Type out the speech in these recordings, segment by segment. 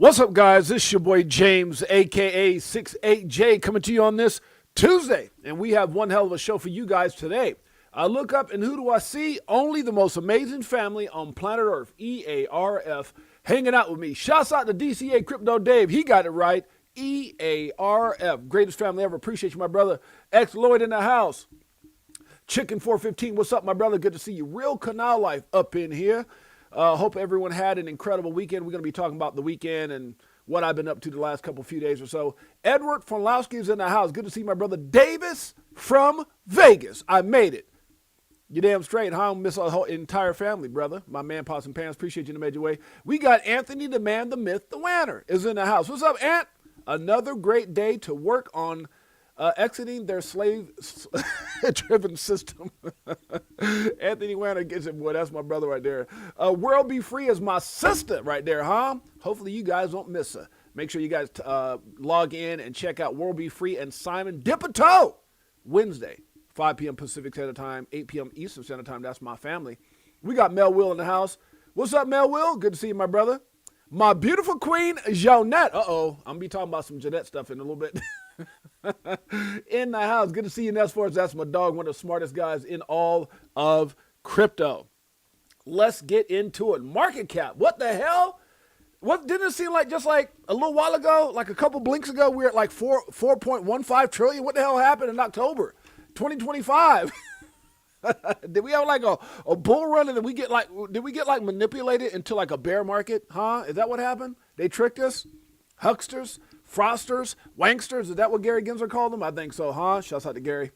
What's up, guys? This is your boy James, aka 68J, coming to you on this Tuesday. And we have one hell of a show for you guys today. I look up and who do I see? Only the most amazing family on planet Earth, EARF, hanging out with me. Shouts out to DCA Crypto Dave. He got it right. EARF. Greatest family ever. Appreciate you, my brother. X Lloyd in the house. Chicken 415. What's up, my brother? Good to see you. Real Canal Life up in here. Hope everyone had an incredible weekend. We're going to be talking about the weekend and what I've been up to the last few days or so. Edward Fonlowski is in the house. Good to see my brother Davis from Vegas. I made it. You damn straight, huh? I miss our whole entire family, brother. My man, Pots and Pans. Appreciate you in a major way. We got Anthony, the man, the myth, the Wanner is in the house. What's up, Ant? Another great day to work on exiting their slave-driven system. Anthony Wanner gets it, boy. That's my brother right there. World Be Free is my sister right there, huh? Hopefully you guys won't miss her. Make sure you guys log in and check out World Be Free and Simon VTHO Wednesday, 5 p.m. Pacific Standard Time, 8 p.m. Eastern Standard Time. That's my family. We got Mel Will in the house. What's up, Mel Will? Good to see you, my brother. My beautiful queen, Jeanette. I'm going to be talking about some Jeanette stuff in a little bit. In the house. Good to see you, Nesforce. That's my dog, one of the smartest guys in all of crypto. Let's get into it. Market cap. What the hell? What didn't it seem like just like a little while ago, like a couple blinks ago, we were at like 4.15 trillion? What the hell happened in October 2025? Did we have like a bull run and did we get like manipulated into like a bear market? Huh? Is that what happened? They tricked us? Hucksters? Frosters, wanksters, is that what Gary Gensler called them? I think so, huh? Shouts out to Gary.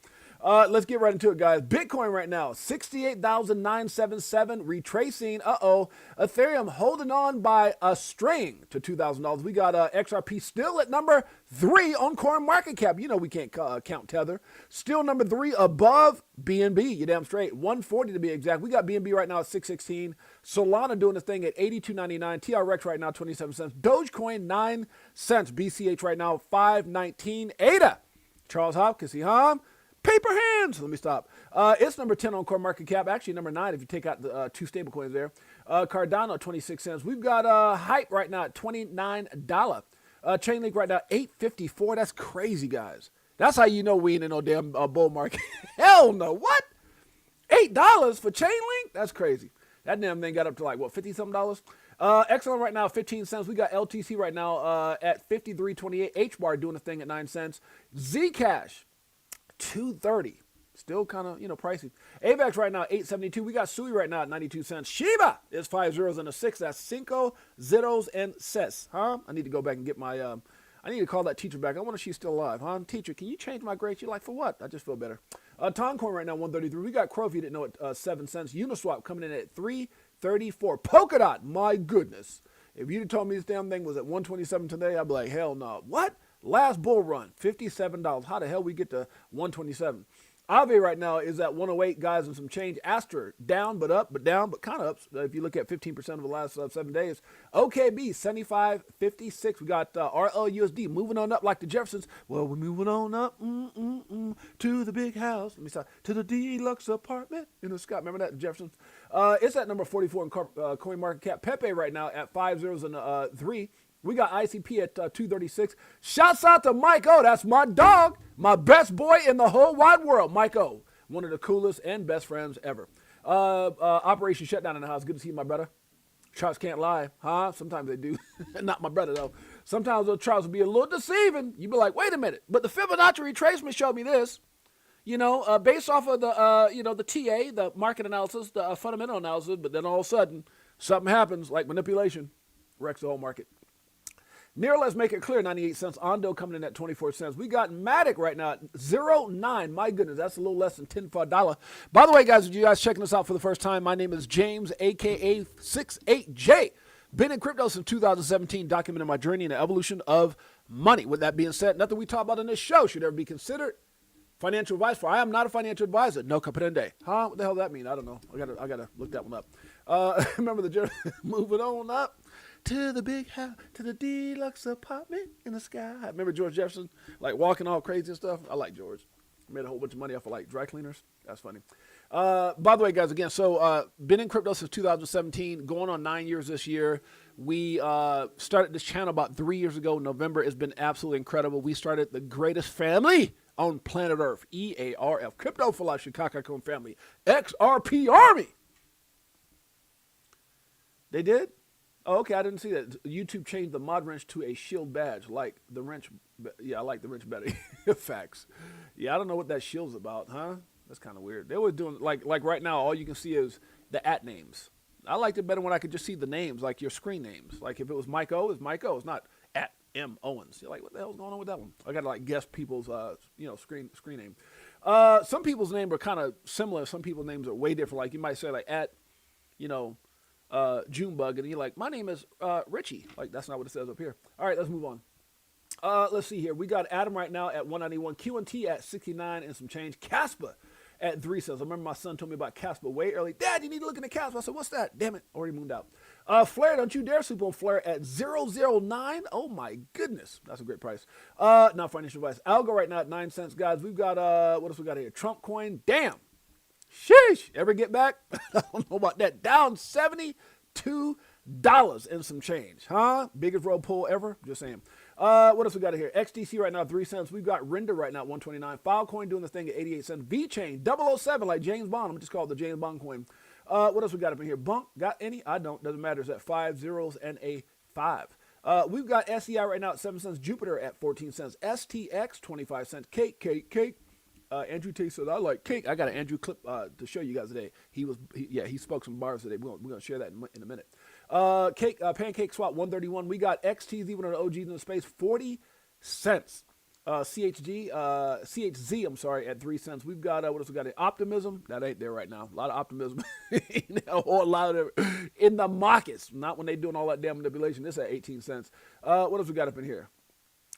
Let's get right into it, guys. Bitcoin right now, 68,977, retracing. Ethereum holding on by a string to $2,000. We got XRP still at number 3 on CoinMarketCap. You know we can't count Tether. Still number 3 above BNB. You damn straight. 140 to be exact. We got BNB right now at 616. Solana doing the thing at 82.99. TRX right now 27 cents. Dogecoin 9 cents. BCH right now 5.19. ADA. Charles Hopkins, huh? Paper hands. Let me stop. It's number 10 on CoinMarketCap. Actually, number 9 if you take out the 2 stable coins there. Cardano, 26 cents. We've got Hype right now at $29. Chainlink right now, $8.54. That's crazy, guys. That's how you know we ain't in no damn bull market. Hell no. What? $8 for Chainlink? That's crazy. That damn thing got up to like, what, 50-something dollars? Exxon right now, 15 cents. We got LTC right now at 53.28. HBAR doing a thing at 9 cents. Zcash. 230, still kind of pricey. AVAX right now 872. We got Sui right now at 92 cents. Shiba is 5 zeros and a 6. That's cinco zeros and ses. Huh? I need to go back and get my I need to call that teacher back. I wonder if she's still alive. Huh? Teacher, can you change my grade? She's like, for what? I just feel better. Toncoin right now 133. We got Crow, if you didn't know it, 7 cents. Uniswap coming in at 334. Polkadot, my goodness, if you'd told me this damn thing was at 127 today, I'd be like, hell no. What? Last bull run, $57. How the hell we get to 127? Aave right now is at 108, guys, and some change. Astra down, but up, but down, but kind of up. If you look at 15% of the last 7 days. OKB 75.56. We got RLUSD moving on up like the Jeffersons. Well, we're moving on up to the big house. Let me start to the deluxe apartment in the sky. Remember that, the Jeffersons? It's at number 44 in CoinMarketCap. Pepe right now at 5 zeros and 3. We got ICP at 236. Shouts out to Mike O. That's my dog, my best boy in the whole wide world. Mike O, one of the coolest and best friends ever. Operation Shutdown in the house. Good to see you, my brother. Charts can't lie, huh? Sometimes they do. Not my brother, though. Sometimes those charts will be a little deceiving. You be like, wait a minute. But the Fibonacci retracement showed me this. Based off of the, the TA, the market analysis, the fundamental analysis, but then all of a sudden, something happens like manipulation, wrecks the whole market. Near, let's make it clear, 98 cents. Ondo coming in at 24 cents. We got Matic right now at 0.9. My goodness, that's a little less than $10 for a dollar. By the way, guys, if you guys checking us out for the first time, my name is James, a.k.a. 68J. Been in crypto since 2017, documenting my journey and the evolution of money. With that being said, nothing we talk about in this show should ever be considered financial advice for. I am not a financial advisor. No comprende. Huh? What the hell does that mean? I don't know. I gotta look that one up. Remember the journey. Moving on up to the big house, to the deluxe apartment in the sky. I remember George Jefferson, like walking all crazy and stuff. I like George. Made a whole bunch of money off of like dry cleaners. That's funny. By the way, guys, again, so been in crypto since 2017, going on 9 years this year. We started this channel about 3 years ago. November has been absolutely incredible. We started the greatest family on planet Earth, EARF, Crypto for Life, Chicago Coon Family, XRP Army. They did? Oh, okay, I didn't see that. YouTube changed the mod wrench to a shield badge, like the wrench. Yeah, I like the wrench better. Facts. Yeah, I don't know what that shield's about, huh? That's kind of weird. They were doing, like right now, all you can see is the @ names. I liked it better when I could just see the names, like your screen names. Like if it was Mike O, it's Mike O. It's not @M Owens. You're like, what the hell's going on with that one? I got to like guess people's, screen name. Some people's names are kind of similar. Some people's names are way different. Like you might say like Junebug, and you're like, my name is Richie. Like that's not what it says up here. All right, let's move on. Let's see here. We got Adam right now at 191, QNT at 69 and some change. Caspa at 3 cents. I remember my son told me about Caspa way early. Dad, you need to look into Caspa. I said, what's that? Damn it, already mooned out. Flare, don't you dare sleep on Flare at 009. Oh my goodness, that's a great price. Not financial advice. Algo right now at 9 cents, guys. We've got what else we got here? Trump coin. Damn. Sheesh. Ever get back? I don't know about that. Down $72 and some change, huh? Biggest roll pull ever. Just saying. What else we got here? XDC right now, 3 cents. We've got Render right now, 129. Filecoin doing this thing at 88 cents. VChain, 007, like James Bond. I'm just called the James Bond coin. What else we got up in here? Bunk, got any? I don't. Doesn't matter. It's at 5 zeros and a 5. We've got SEI right now at 7 cents. Jupiter at 14 cents. STX, 25 cents. Cake. Andrew T says, I like cake. I got an Andrew clip to show you guys today. He spoke some bars today. We're going to share that in a minute. Pancake Swap, 131. We got XTZ, one of the OGs in the space, 40 cents. CHZ, I'm sorry, at 3 cents. We've got, what else we got? Optimism. That ain't there right now. A lot of optimism. Or a lot of in the markets. Not when they doing all that damn manipulation. This at 18 cents. What else we got up in here?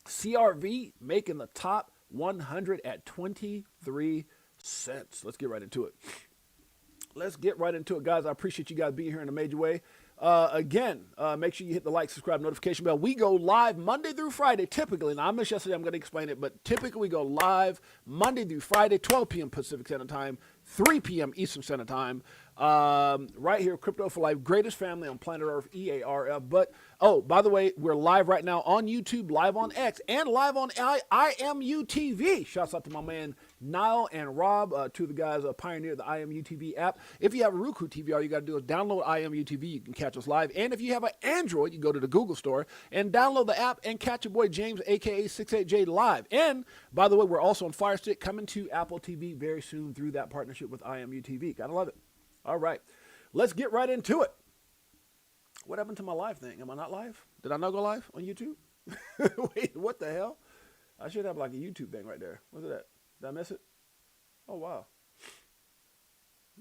CRV making the top 100 at 23 cents. Let's get right into it. Guys. I appreciate you guys being here in a major way. Again, make sure you hit the like, subscribe, notification bell. We go live Monday through Friday, typically. Now, I missed yesterday. I'm going to explain it, but typically we go live Monday through Friday, 12 p.m. Pacific Standard Time, 3 p.m. Eastern Standard Time. Right here, Crypto for Life, greatest family on planet Earth, EARF. But, oh, by the way, we're live right now on YouTube, live on X, and live on IMU TV. Shouts out to my man Niall and Rob, two of the guys pioneered the IMU TV app. If you have a Roku TV, all you got to do is download IMU TV. You can catch us live. And if you have an Android, you go to the Google Store and download the app and catch your boy James, a.k.a. 68J, live. And, by the way, we're also on Fire Stick, coming to Apple TV very soon through that partnership with IMU TV. Gotta love it. All right, let's get right into it. What happened to my live thing? Am I not live? Did I not go live on YouTube? Wait, what the hell? I should have like a YouTube thing right there. What's that? Did I miss it? Oh, wow.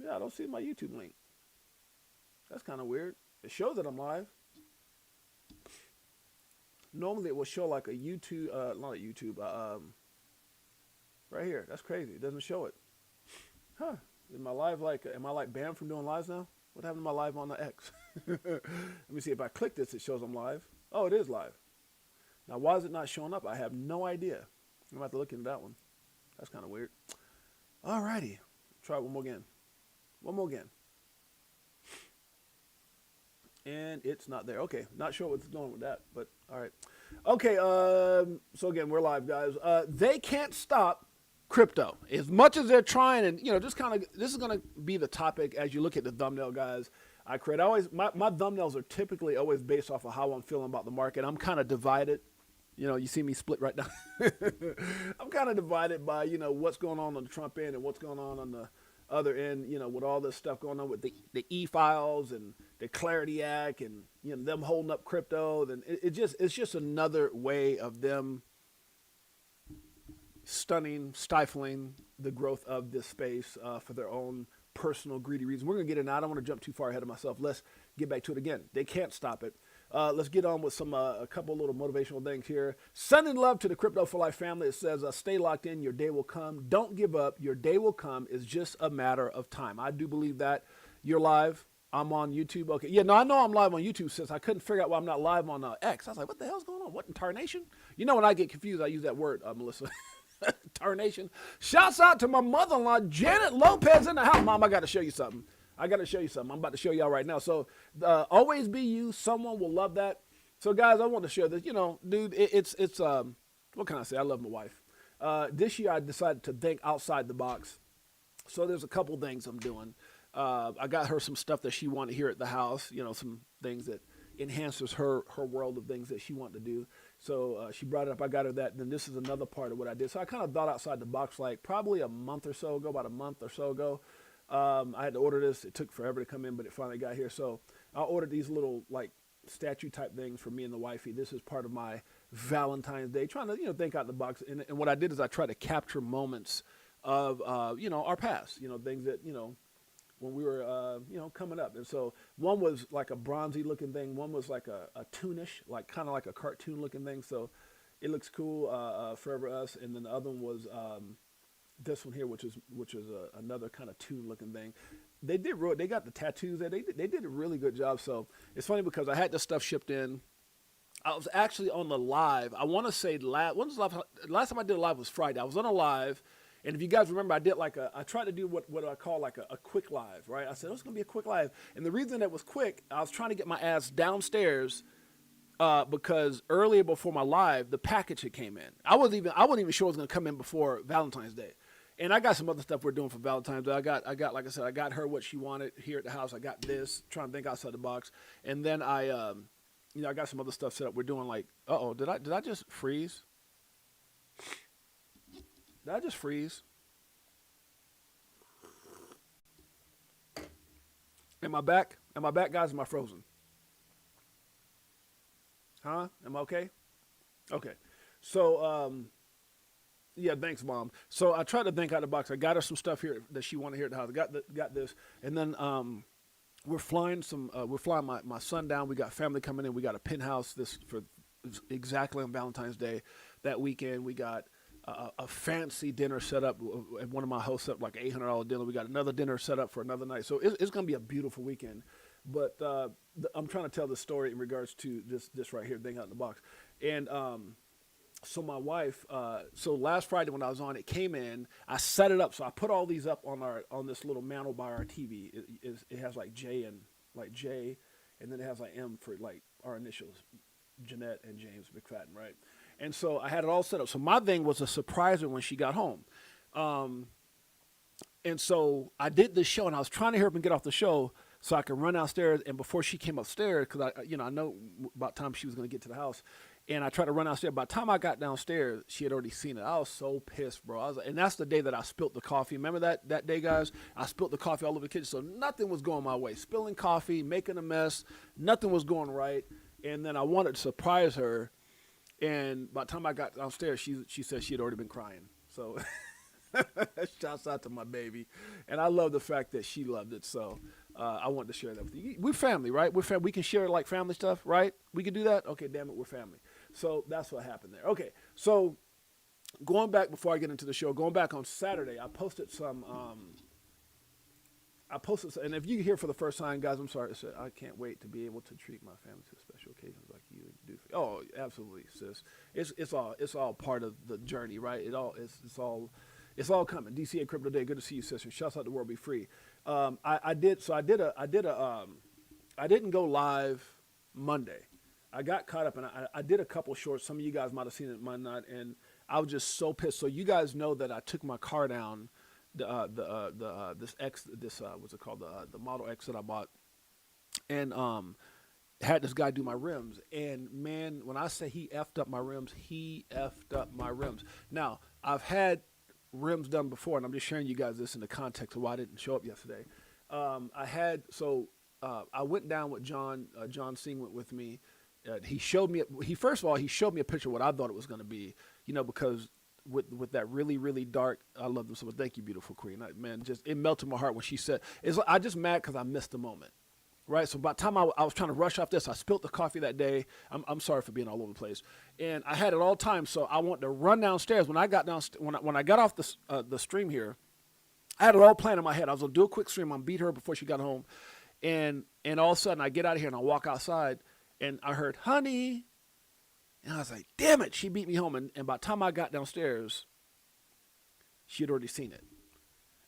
Yeah, I don't see my YouTube link. That's kind of weird. It shows that I'm live. Normally it will show like a YouTube, not a YouTube, right here. That's crazy. It doesn't show it. Huh. Am I live am I like banned from doing lives now? What happened to my live on the X? Let me see. If I click this, it shows I'm live. Oh, it is live. Now, why is it not showing up? I have no idea. I'm about to look into that one. That's kind of weird. All righty. Try it one more again. And it's not there. Okay. Not sure what's going on with that, but all right. Okay. So again, we're live, guys. They can't stop crypto as much as they're trying, and just kind of this is going to be the topic as you look at the thumbnail, guys. I create my thumbnails are typically always based off of how I'm feeling about the market. I'm kind of divided. You see me split right now. I'm kind of divided by what's going on the Trump end and what's going on the other end. With all this stuff going on with the e-files and the Clarity Act and them holding up crypto. Then it's just another way of them stifling the growth of this space for their own personal greedy reasons. We're going to get in. I don't want to jump too far ahead of myself. Let's get back to it again. They can't stop it. Let's get on with some a couple little motivational things here. Sending love to the Crypto for Life family. It says, stay locked in. Your day will come. Don't give up. Your day will come. It's just a matter of time. I do believe that. You're live. I'm on YouTube. Okay. Yeah, no, I know I'm live on YouTube since I couldn't figure out why I'm not live on X. I was like, what the hell's going on? What in tarnation? When I get confused, I use that word, Melissa. Tarnation. Shouts out to my mother-in-law, Janet Lopez in the house. Mom, I got to show you something. I got to show you something. I'm about to show y'all right now. So always be you. Someone will love that. So guys, I want to share this. You know, dude, it's what can I say? I love my wife. This year I decided to think outside the box. So there's a couple things I'm doing. I got her some stuff that she wanted here at the house, you know, some things that enhances her world of things that she wanted to do. So she brought it up. I got her that. And then this is another part of what I did. So I kind of thought outside the box, like probably a month or so ago, about a month or so ago. I had to order this. It took forever to come in, but it finally got here. So I ordered these little like statue type things for me and the wifey. This is part of my Valentine's Day, trying to, you know, think out the box. And what I did is I tried to capture moments of, you know, our past, you know, things that, you know, when we were, you know, coming up. And so one was like a bronzy looking thing. One was like a toonish, like kind of like a cartoon looking thing. So it looks cool, Forever Us. And then the other one was this one here, which is another kind of toon looking thing. They got the tattoos there. They did a really good job. So it's funny because I had this stuff shipped in. I was actually on the live. I want to say last time I did a live was Friday. I was on a live. And if you guys remember, I tried to do what I call like a quick live, right? I said, it's going to be a quick live. And the reason that was quick, I was trying to get my ass downstairs because earlier before my live, the package had came in. I wasn't even sure it was going to come in before Valentine's Day. And I got some other stuff we're doing for Valentine's Day. I got, like I said, I got her what she wanted here at the house. I got this, trying to think outside the box. And then I got some other stuff set up. We're doing like, did I just freeze? Did I just freeze? Am I back? Am I back, guys? Am I frozen? Huh? Am I okay? Okay. So, yeah, thanks, Mom. So I tried to think out of the box. I got her some stuff here that she wanted here at the house. I got this. And then we're flying my son down. We got family coming in. We got a penthouse for exactly on Valentine's Day. That weekend, we got a fancy dinner set up. And one of my hosts set up like $800 dinner. We got another dinner set up for another night. So it's going to be a beautiful weekend. But I'm trying to tell the story in regards to this right here, thing out in the box. And so my wife, so last Friday when I was on, it came in. I set it up. So I put all these up on this little mantle by our TV. It has like J, and then it has like M for like our initials, Jeanette and James McFadden, right? And so I had it all set up. So my thing was to surprise her when she got home. And so I did this show, and I was trying to hurry up and get off the show so I could run downstairs. And before she came upstairs, because I know about time she was going to get to the house, and I tried to run downstairs. By the time I got downstairs, she had already seen it. I was so pissed, bro. And that's the day that I spilt the coffee. Remember that day, guys? I spilt the coffee all over the kitchen, so nothing was going my way. Spilling coffee, making a mess, nothing was going right. And then I wanted to surprise her. And by the time I got downstairs, she said she had already been crying. So shouts out to my baby. And I love the fact that she loved it. So I wanted to share that with you. We're family, right? We're family. We can share like family stuff, right? We can do that? Okay, damn it, we're family. So that's what happened there. Okay, so going back before I get into the show, going back on Saturday, I posted some and if you're here for the first time, guys, I'm sorry to say, I can't wait to be able to treat my family to special occasions like you do. Oh, absolutely, sis. It's all part of the journey, right? It's all coming. DCA Crypto Day. Good to see you, sister. Shouts out to World Be Free. I didn't go live Monday. I got caught up, and I did a couple shorts. Some of you guys might have seen it, might not, and I was just so pissed. So you guys know that I took my car down. This what's it called, the Model X that I bought, and had this guy do my rims, and man, when I say he effed up my rims, he effed up my rims. Now I've had rims done before, and I'm just sharing you guys this in the context of why I didn't show up yesterday. I went down with John. John Singh went with me. He showed me a picture of what I thought it was going to be, because with that really, really dark, I love them so much. Thank you, beautiful queen. It melted my heart when she said, I just mad because I missed the moment, right? So by the time I was trying to rush off this, I spilled the coffee that day. I'm sorry for being all over the place. And I had it all time, so I wanted to run downstairs. When I got off the stream here, I had it all planned in my head. I was going to do a quick stream. I'm beat her before she got home. And all of a sudden, I get out of here and I walk outside, and I heard, honey. And I was like, damn it, she beat me home. And by the time I got downstairs, she had already seen it.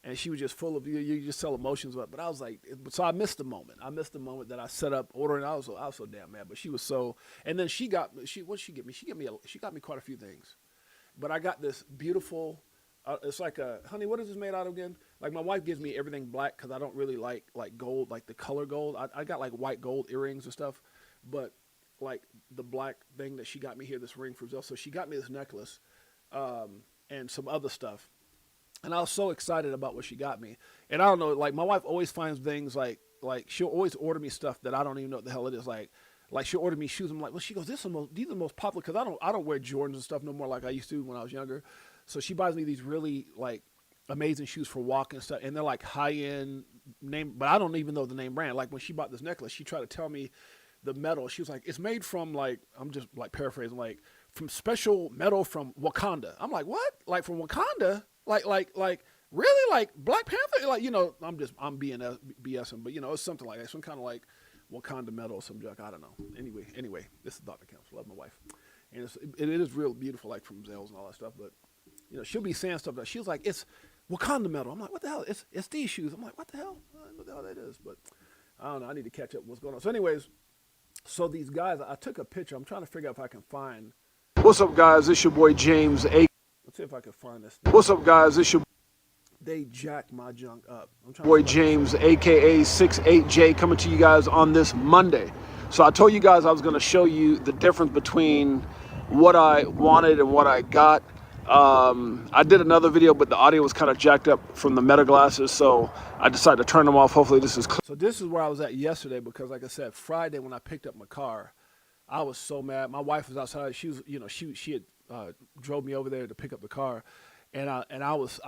And she was just full of you just sell emotions, but I was like, so I missed the moment. I missed the moment that I set up ordering. I was so damn mad, but she was so. And then what did she get me? She got me quite a few things, but I got this beautiful. It's like honey, what is this made out of again? Like my wife gives me everything black because I don't really like gold, like the color gold. I got like white gold earrings and stuff, but like the black thing that she got me here, this ring for Zell. So she got me this necklace, and some other stuff. And I was so excited about what she got me. And I don't know, like my wife always finds things like she'll always order me stuff that I don't even know what the hell it is. Like she'll order me shoes. I'm like, well, she goes, these are the most popular because I don't wear Jordans and stuff no more like I used to when I was younger. So she buys me these really like amazing shoes for walking and stuff, and they're like high end name, but I don't even know the name brand. Like when she bought this necklace, she tried to tell me the metal. She was like, it's made from like, I'm just like paraphrasing, like from special metal from Wakanda. I'm like, what? Like from Wakanda? Like really? Like Black Panther? Like, I'm being BSing, but it's something like that. Some kind of like Wakanda metal or some junk. I don't know. Anyway, this is Dr. Kemp. I love my wife. And it is real beautiful, like from Zales and all that stuff. But, she'll be saying stuff that she was like, it's Wakanda metal. I'm like, what the hell? It's these shoes. I'm like, what the hell? I don't know what the hell that is. But I don't know. I need to catch up with what's going on. So anyways, these guys, I took a picture. I'm trying to figure out if I can find. What's up, guys? It's your boy James. Let's see if I can find this. What's up, guys? It's your. They jacked my junk up. I'm trying boy James, aka 68J, coming to you guys on this Monday. So I told you guys I was going to show you the difference between what I wanted and what I got. I did another video, but the audio was kind of jacked up from the Meta glasses, so I decided to turn them off. Hopefully this is clear. So this is where I was at yesterday because, like I said, Friday when I picked up my car, I was so mad. My wife was outside. She was, she had drove me over there to pick up the car, and I was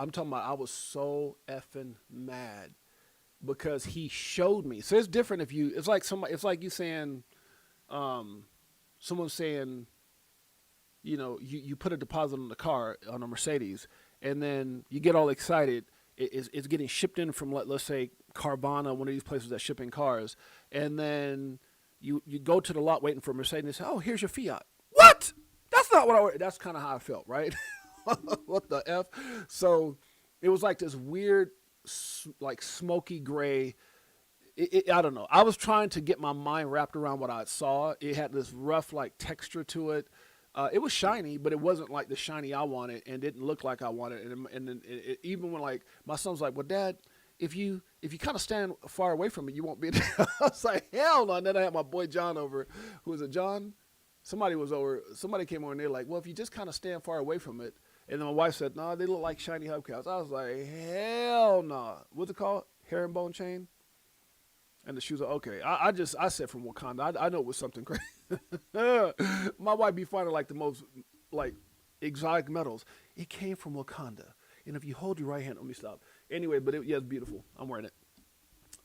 so effing mad because he showed me. So it's different if you. It's like you saying, someone's saying. You put a deposit on the car, on a Mercedes, and then you get all excited. It's getting shipped in from, let's say, Carvana, one of these places that ship in cars, and then you go to the lot waiting for a Mercedes, and they say, oh, here's your Fiat. What? That's not what I – that's kind of how I felt, right? What the F? So it was like this weird, like smoky gray – I don't know. I was trying to get my mind wrapped around what I saw. It had this rough, like, texture to it. It was shiny, but it wasn't like the shiny I wanted, and didn't look like I wanted. And then even when like my son's like, "Well, Dad, if you kind of stand far away from it, you won't be." I was like, "Hell no!" And then I had my boy John over. Who was it, John? Somebody was over. Somebody came over, and they're like, "Well, if you just kind of stand far away from it." And then my wife said, "No, they look like shiny hubcaps." I was like, "Hell no!" What's it called? Herringbone chain. And the shoes are okay. I said from Wakanda. I know it was something crazy. My wife be finding like the most like exotic metals. It came from Wakanda. And if you hold your right hand, let me stop. Anyway, but it's beautiful. I'm wearing it.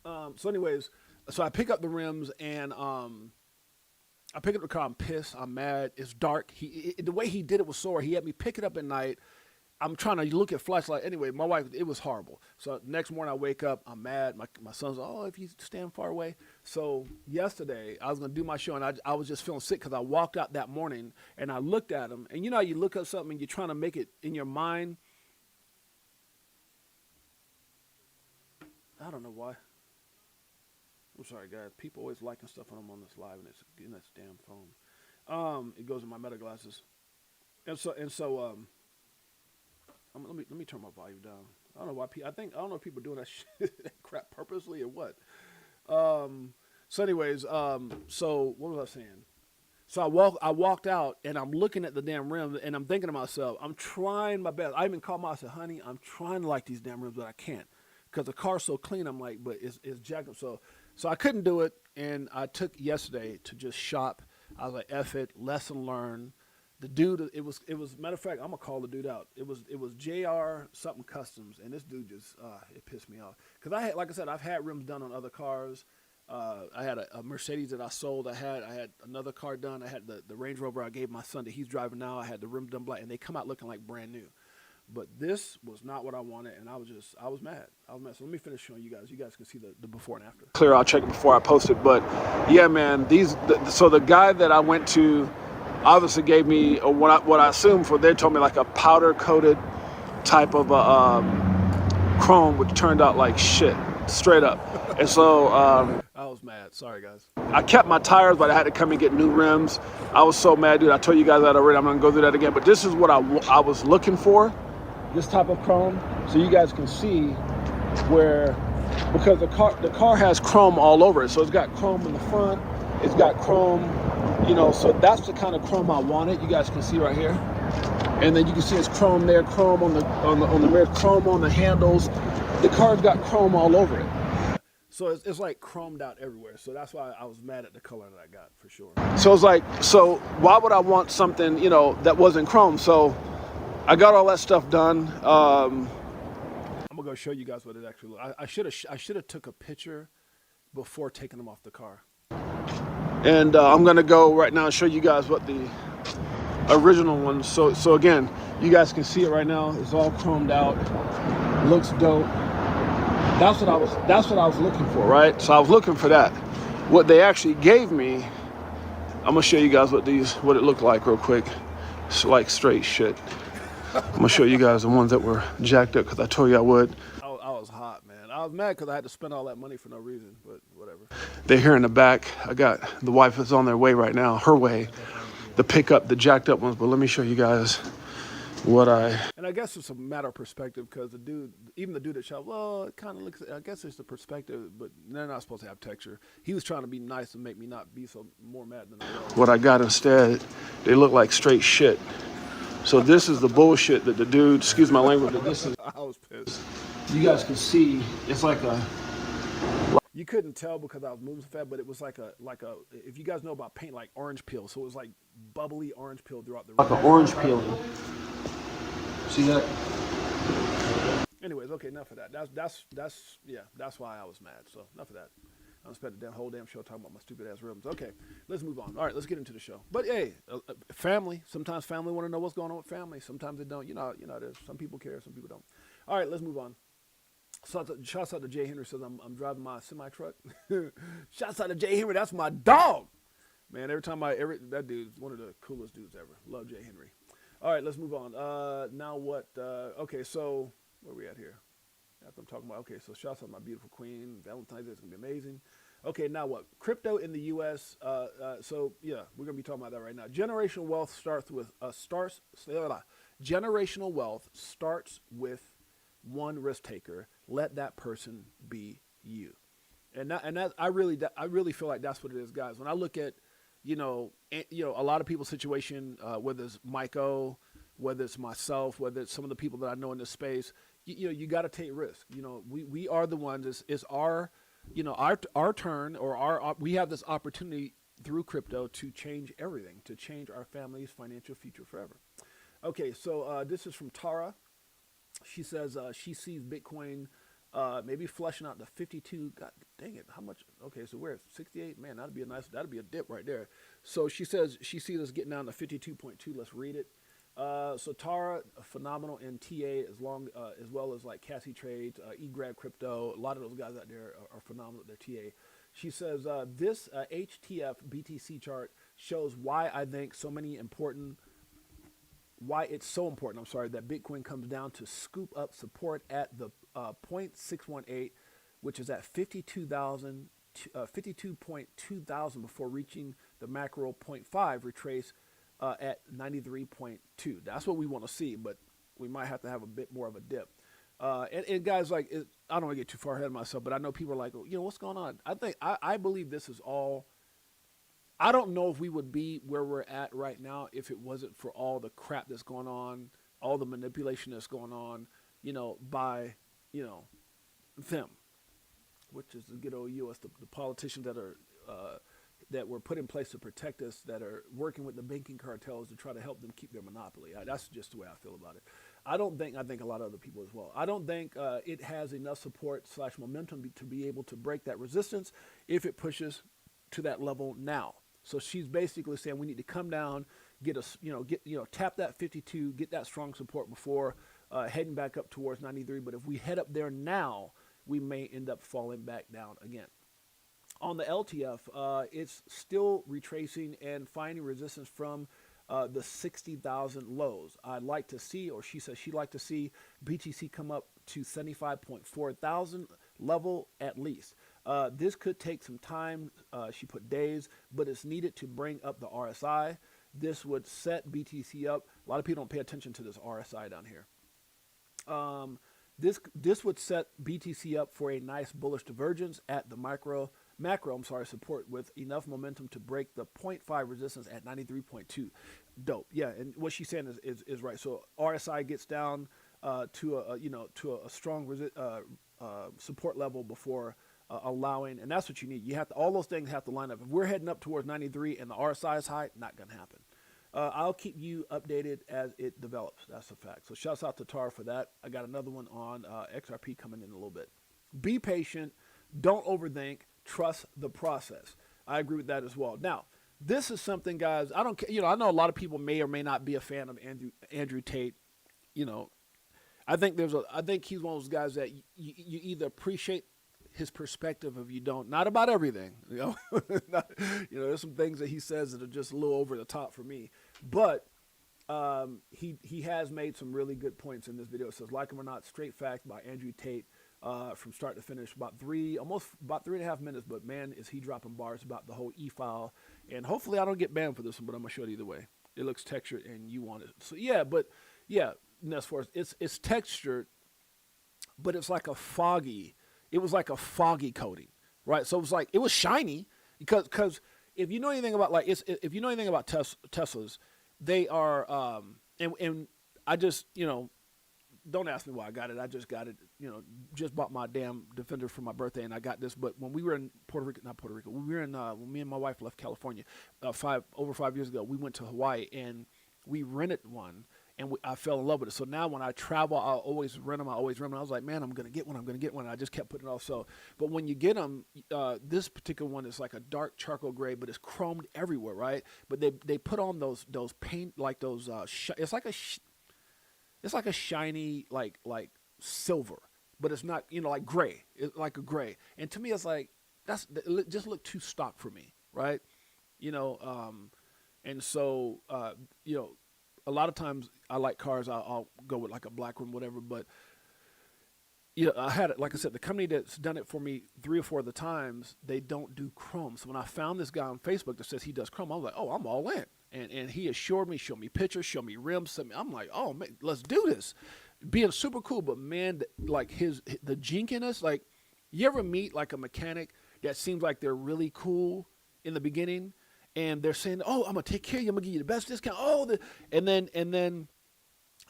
So anyways, so I pick up the rims and I pick up the car. I'm pissed. I'm mad. It's dark. The way he did it was sore. He had me pick it up at night. I'm trying to look at flashlight. Anyway, my wife, it was horrible. So next morning I wake up, I'm mad. My son's like, oh, if you stand far away. So yesterday I was going to do my show, and I was just feeling sick because I walked out that morning and I looked at him. And you know how you look up something and you're trying to make it in your mind. I don't know why. I'm sorry, guys. People always liking stuff when I'm on this live, and it's in this damn phone. It goes in my Meta glasses. And so let me turn my volume down. I don't know why I don't know if people doing that shit, that crap purposely or what. So anyways, so what was I saying? So I walked out and I'm looking at the damn rims and I'm thinking to myself, I'm trying my best. I even called my, I said, honey, I'm trying to like these damn rims, but I can't because the car's so clean. I'm like, but it's jacked up. So I couldn't do it. And I took yesterday to just shop. I was like, F it, lesson learned. The dude, it was matter of fact, I'm gonna call the dude out. It was JR something customs, and this dude just it pissed me off because like I said, I've had rims done on other cars. I had a Mercedes that I sold. I had another car done. I had the Range Rover I gave my son that he's driving now. I had the rims done black, and they come out looking like brand new. But this was not what I wanted, and I was mad. So let me finish showing you guys. You guys can see the before and after. Clear, I'll check it before I post it. But yeah, man, so the guy that I went to obviously gave me what I assume they told me like a powder coated type of chrome, which turned out like shit, straight up. And so I was mad. Sorry, guys. I kept my tires, but I had to come and get new rims. I was so mad, dude. I told you guys that already. I'm gonna go through that again. But this is what I was looking for, this type of chrome, so you guys can see where, because the car has chrome all over it. So it's got chrome in the front. It's got chrome, you know. So that's the kind of chrome I wanted. You guys can see right here. And then you can see it's chrome there, chrome on the mirror, chrome on the handles. The car's got chrome all over it. So it's like chromed out everywhere. So that's why I was mad at the color that I got, for sure. So it's like, so why would I want something, you know, that wasn't chrome? So I got all that stuff done. I'm gonna go show you guys what it actually looks like. I should have took a picture before taking them off the car. And I'm gonna go right now and show you guys what the original one. So again, you guys can see it right now. It's all chromed out. Looks dope. That's what I was looking for, right? So I was looking for that. What they actually gave me, I'm gonna show you guys what it looked like real quick. It's like straight shit. I'm gonna show you guys the ones that were jacked up because I told you I would. I was hot, man. I was mad because I had to spend all that money for no reason, but whatever. They're here in the back. I got the wife is on their way right now, her way, to pick up the jacked up ones. But let me show you guys what and I guess it's a matter of perspective, because the dude, even the dude that shot, well, it kind of looks, I guess it's the perspective, but they're not supposed to have texture. He was trying to be nice and make me not be so more mad than I was. What I got instead, they look like straight shit. So this is the bullshit that the dude, excuse my language, but this is, I was pissed. You guys can see, it's like a, you couldn't tell because I was moving so fast, but it was like a, if you guys know about paint, like orange peel. So it was like bubbly orange peel throughout the room. Like an orange peeling. See that? Anyways, okay, enough of that. That's why I was mad. So enough of that. I spent the whole damn show talking about my stupid ass rims. Okay, let's move on. All right, let's get into the show. But hey, family. Sometimes family want to know what's going on with family. Sometimes they don't. You know, there's some people care, some people don't. All right, let's move on. Shouts out to Jay Henry. Says I'm driving my semi truck. Shouts out to Jay Henry. That's my dog. Man, that dude's one of the coolest dudes ever. Love Jay Henry. All right, let's move on. Now what? Okay, so where are we at here? After I'm talking about, okay, so shouts out to my beautiful queen. Valentine's Day is going to be amazing. Okay, now what? Crypto in the U.S. So, yeah, we're going to be talking about that right now. Generational wealth starts with one risk taker. Let that person be you. And I really feel like that's what it is, guys. When I look at, a lot of people's situation, whether it's Mike O, whether it's myself, whether it's some of the people that I know in this space, you got to take risks. We are the ones. It's our, our turn, or we have this opportunity through crypto to change everything, to change our family's financial future forever. Okay, so this is from Tara. She says she sees Bitcoin maybe flushing out to 52. God dang it, how much? Okay, so we're at 68. Man, that'd be a dip right there. So she says she sees us getting down to 52.2. Let's read it. So Tara, phenomenal in TA, as well as like Cassie Trades, eGrab Crypto. A lot of those guys out there are phenomenal at their TA. She says this HTF BTC chart shows why it's so important, that Bitcoin comes down to scoop up support at the 0.618, which is at 52.2 thousand before reaching the macro 0.5 retrace at 93.2. That's what we want to see, but we might have to have a bit more of a dip. And guys, I don't want to get too far ahead of myself, but I know people are like, what's going on? I believe this is all. I don't know if we would be where we're at right now if it wasn't for all the crap that's going on, all the manipulation that's going on, by, them, which is the good old U.S., the politicians that were put in place to protect us, that are working with the banking cartels to try to help them keep their monopoly. That's just the way I feel about it. I think a lot of other people as well. I don't think it has enough support / momentum to be able to break that resistance if it pushes to that level now. So she's basically saying we need to come down, tap that 52, get that strong support before heading back up towards 93. But if we head up there now, we may end up falling back down again. On the LTF, it's still retracing and finding resistance from the 60,000 lows. I'd like to see, or she says she'd like to see BTC come up to 75.4 thousand level at least. This could take some time. She put days, but it's needed to bring up the RSI. This would set BTC up. A lot of people don't pay attention to this RSI down here. This would set BTC up for a nice bullish divergence at the macro support with enough momentum to break the 0.5 resistance at 93.2. Dope. Yeah, and what she's saying is right. So RSI gets down to a strong support level before allowing, and that's what you need. You have to, all those things have to line up. If we're heading up towards 93 and the RSI is high, not gonna happen. I'll keep you updated as it develops. That's a fact. So shouts out to Tara for that. I got another one on XRP coming in a little bit. Be patient. Don't overthink. Trust the process. I agree with that as well. Now, this is something, guys, I don't, I know a lot of people may or may not be a fan of Andrew Tate. I think he's one of those guys that you either appreciate his perspective if you don't. Not about everything, there's some things that he says that are just a little over the top for me. But he has made some really good points in this video. It says, like him or not, straight fact by Andrew Tate from start to finish. About 3.5 minutes. But man, is he dropping bars about the whole e-file. And hopefully I don't get banned for this one, but I'm gonna show it either way. It looks textured and you want it. So yeah, but yeah, that's for us. It's textured, but it's like a foggy. It was like a foggy coating, right? So it was like, it was shiny because if you know anything about if you know anything about Teslas, they are and I just don't ask me why I got it. I just got it. Just bought my damn Defender for my birthday, and I got this. But when we were in when me and my wife left California over 5 years ago, we went to Hawaii and we rented one. And I fell in love with it. So now when I travel, I'll always rent them. I was like, man, I'm going to get one. And I just kept putting it off. So, but when you get them, this particular one is like a dark charcoal gray, but it's chromed everywhere, right? But they put on those paint, like those, it's like a shiny, like silver, but it's not, like gray. It's like a gray. And to me, it's like, it just looked too stock for me, right? And so, a lot of times I like cars, I'll go with like a black one, whatever. But, I had it, like I said, the company that's done it for me 3 or 4 of the times, they don't do chrome. So when I found this guy on Facebook that says he does chrome, I was like, oh, I'm all in. And he assured me, showed me pictures, showed me rims. I'm like, oh, man, let's do this. Being super cool, but man, like the jinkiness, like you ever meet like a mechanic that seems like they're really cool in the beginning, and they're saying, oh, I'm going to take care of you. I'm going to give you the best discount. And then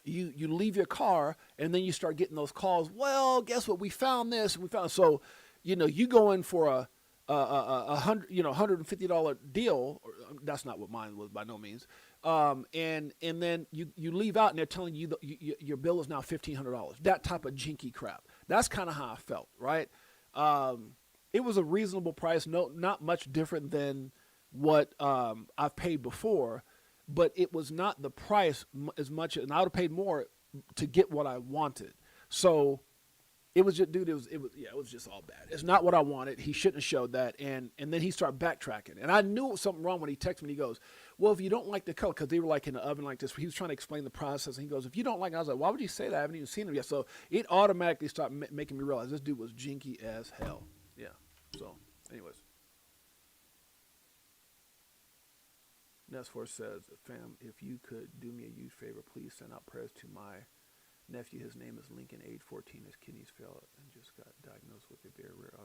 you leave your car, and then you start getting those calls. Well, guess what? We found this. So, you go in for a $150 deal. That's not what mine was by no means. And then you leave out, and they're telling you your bill is now $1,500. That type of jinky crap. That's kind of how I felt, right? It was a reasonable price. No, not much different than what I've paid before, but it was not the price as much, and I would have paid more to get what I wanted. So it was just, dude, it was just all bad. It's not what I wanted. He shouldn't have showed that. And then he started backtracking, and I knew it was something wrong when he texted me. He goes, well, if you don't like the color, because they were like in the oven like this, he was trying to explain the process, and he goes, if you don't like it, I was like, why would you say that? I haven't even seen him yet. So it automatically started making me realize this dude was jinky as hell. Yeah. So anyways. Nesfor says, fam, if you could do me a huge favor, please send out prayers to my nephew. His name is Lincoln, age 14. His kidneys failed and just got diagnosed with a very rare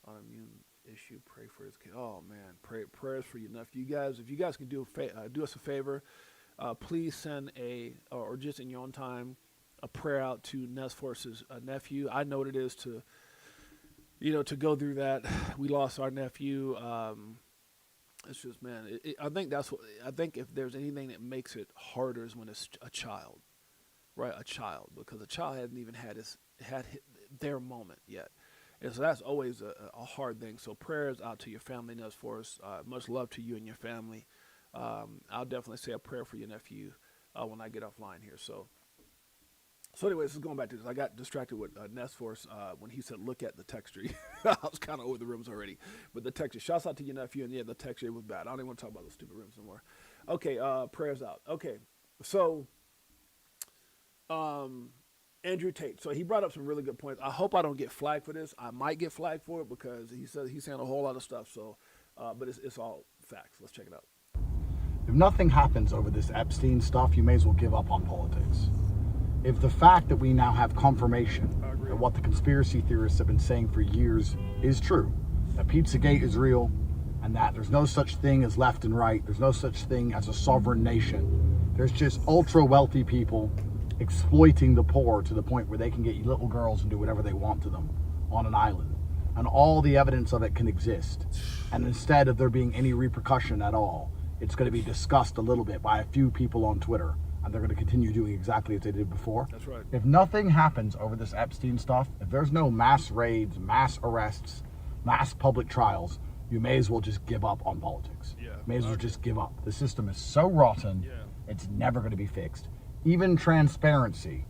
autoimmune issue. Pray for his kid. Oh, man. Prayers for your nephew. You guys, if you guys can do us a favor, please send or just in your own time, a prayer out to Nesfor's nephew. I know what it is to go through that. We lost our nephew. It's just, man, I think if there's anything that makes it harder is when it's a child, right? A child, because a child hasn't even had their moment yet. And so that's always a hard thing. So prayers out to your family, Nesfor. Much love to you and your family. I'll definitely say a prayer for your nephew when I get offline here. So anyways, going back to this, I got distracted with Nesfor when he said, look at the texture. I was kind of over the rims already. But the texture, shouts out to your nephew, and yeah, the texture was bad. I don't even want to talk about those stupid rims anymore. Okay, prayers out. Okay, so Andrew Tate. So he brought up some really good points. I hope I don't get flagged for this. I might get flagged for it because he said he's saying a whole lot of stuff. So, but it's all facts. Let's check it out. If nothing happens over this Epstein stuff, you may as well give up on politics. If the fact that we now have confirmation that what the conspiracy theorists have been saying for years is true, that Pizzagate is real, and that there's no such thing as left and right, there's no such thing as a sovereign nation, there's just ultra wealthy people exploiting the poor to the point where they can get little girls and do whatever they want to them on an island. And all the evidence of it can exist. And instead of there being any repercussion at all, it's going to be discussed a little bit by a few people on Twitter. And they're going to continue doing exactly as they did before. That's right. If nothing happens over this Epstein stuff, if there's no mass raids, mass arrests, mass public trials, you may as well just give up on politics. Yeah. May as well just give up. The system is so rotten, it's never going to be fixed. Even transparency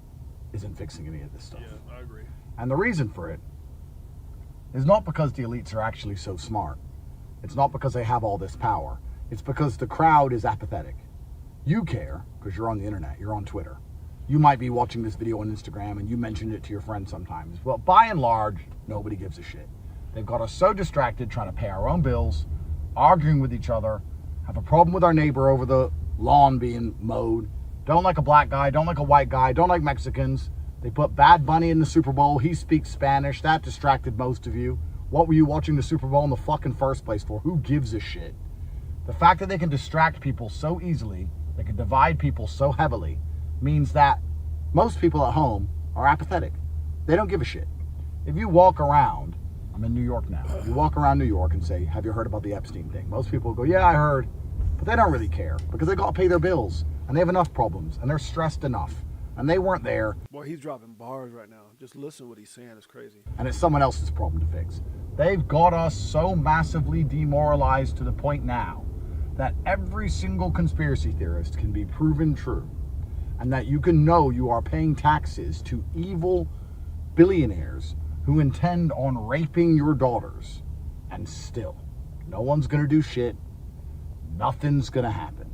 isn't fixing any of this stuff. Yeah, I agree. And the reason for it is not because the elites are actually so smart. It's not because they have all this power. It's because the crowd is apathetic. You care because you're on the internet, you're on Twitter. You might be watching this video on Instagram and you mentioned it to your friends sometimes. Well, by and large, nobody gives a shit. They've got us so distracted trying to pay our own bills, arguing with each other, have a problem with our neighbor over the lawn being mowed, don't like a black guy, don't like a white guy, don't like Mexicans. They put Bad Bunny in the Super Bowl. He speaks Spanish. That distracted most of you. What were you watching the Super Bowl in the fucking first place for? Who gives a shit? The fact that they can distract people so easily, they can divide people so heavily, means that most people at home are apathetic. They don't give a shit. If you walk around, I'm in New York now, if you walk around New York and say, have you heard about the Epstein thing? Most people go, yeah, I heard. But they don't really care because they got to pay their bills and they have enough problems and they're stressed enough and they weren't there. Boy, he's dropping bars right now. Just listen to what he's saying. It's crazy. And it's someone else's problem to fix. They've got us so massively demoralized to the point now that every single conspiracy theorist can be proven true, and that you can know you are paying taxes to evil billionaires who intend on raping your daughters, and still no one's gonna do shit. Nothing's gonna happen.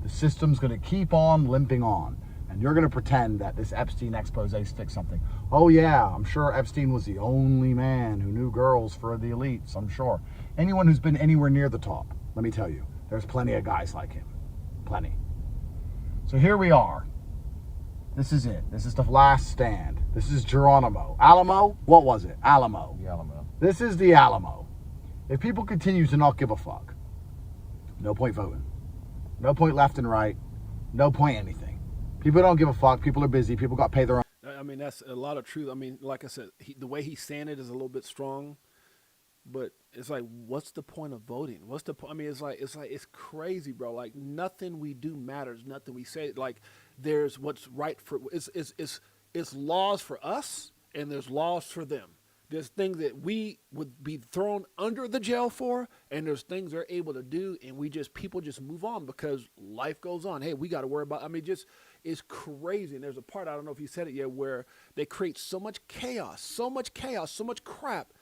The system's gonna keep on limping on, and you're gonna pretend that this Epstein expose sticks something. Oh yeah, I'm sure Epstein was the only man who knew girls for the elites, I'm sure. Anyone who's been anywhere near the top, let me tell you, there's plenty of guys like him. Plenty. So here we are. This is it. This is the last stand. This is Geronimo. Alamo? What was it? Alamo. The Alamo. This is the Alamo. If people continue to not give a fuck, no point voting. No point left and right. No point anything. People don't give a fuck. People are busy. People got to pay their own. I mean, that's a lot of truth. I mean, like I said, the way he's saying it is a little bit strong. But it's like, what's the point of voting? What's the point? I mean, it's crazy, bro. Like, nothing we do matters. Nothing we say. Like, there's what's right for it's laws for us, and there's laws for them. There's things that we would be thrown under the jail for, and there's things they're able to do, and people just move on because life goes on. Hey, we got to worry about. I mean, it's crazy. And there's a part, I don't know if you said it yet, where they create so much chaos, so much crap.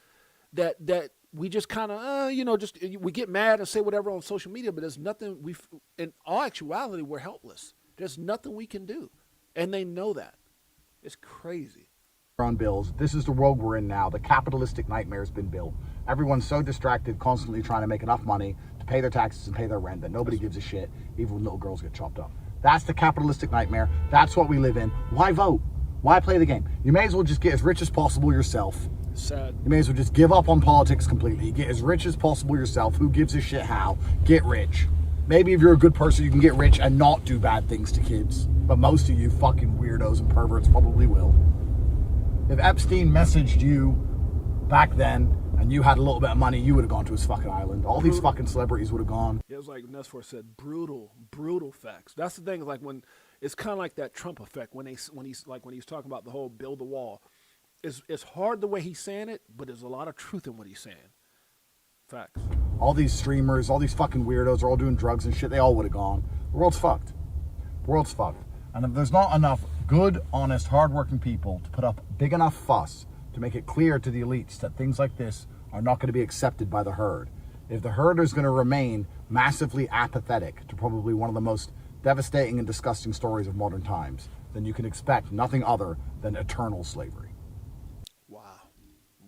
That we just kind of, we get mad and say whatever on social media, but there's nothing in all actuality, we're helpless. There's nothing we can do. And they know that. It's crazy. On bills. This is the world we're in now. The capitalistic nightmare's been built. Everyone's so distracted, constantly trying to make enough money to pay their taxes and pay their rent that nobody gives a shit, even when little girls get chopped up. That's the capitalistic nightmare. That's what we live in. Why vote? Why play the game? You may as well just get as rich as possible yourself. Sad. You may as well just give up on politics completely. Get as rich as possible yourself. Who gives a shit how? Get rich. Maybe if you're a good person, you can get rich and not do bad things to kids. But most of you fucking weirdos and perverts probably will. If Epstein messaged you back then and you had a little bit of money, you would have gone to his fucking island. All these fucking celebrities would have gone. It was like Nesfor said, brutal facts. That's the thing. Like when it's kind of like that Trump effect when he's talking about the whole build the wall. It's hard the way he's saying it, but there's a lot of truth in what he's saying. Facts. All these streamers, all these fucking weirdos are all doing drugs and shit. They all would have gone. The world's fucked. The world's fucked. And if there's not enough good, honest, hardworking people to put up big enough fuss to make it clear to the elites that things like this are not going to be accepted by the herd, If the herd is going to remain massively apathetic to probably one of the most devastating and disgusting stories of modern times, then you can expect nothing other than eternal slavery.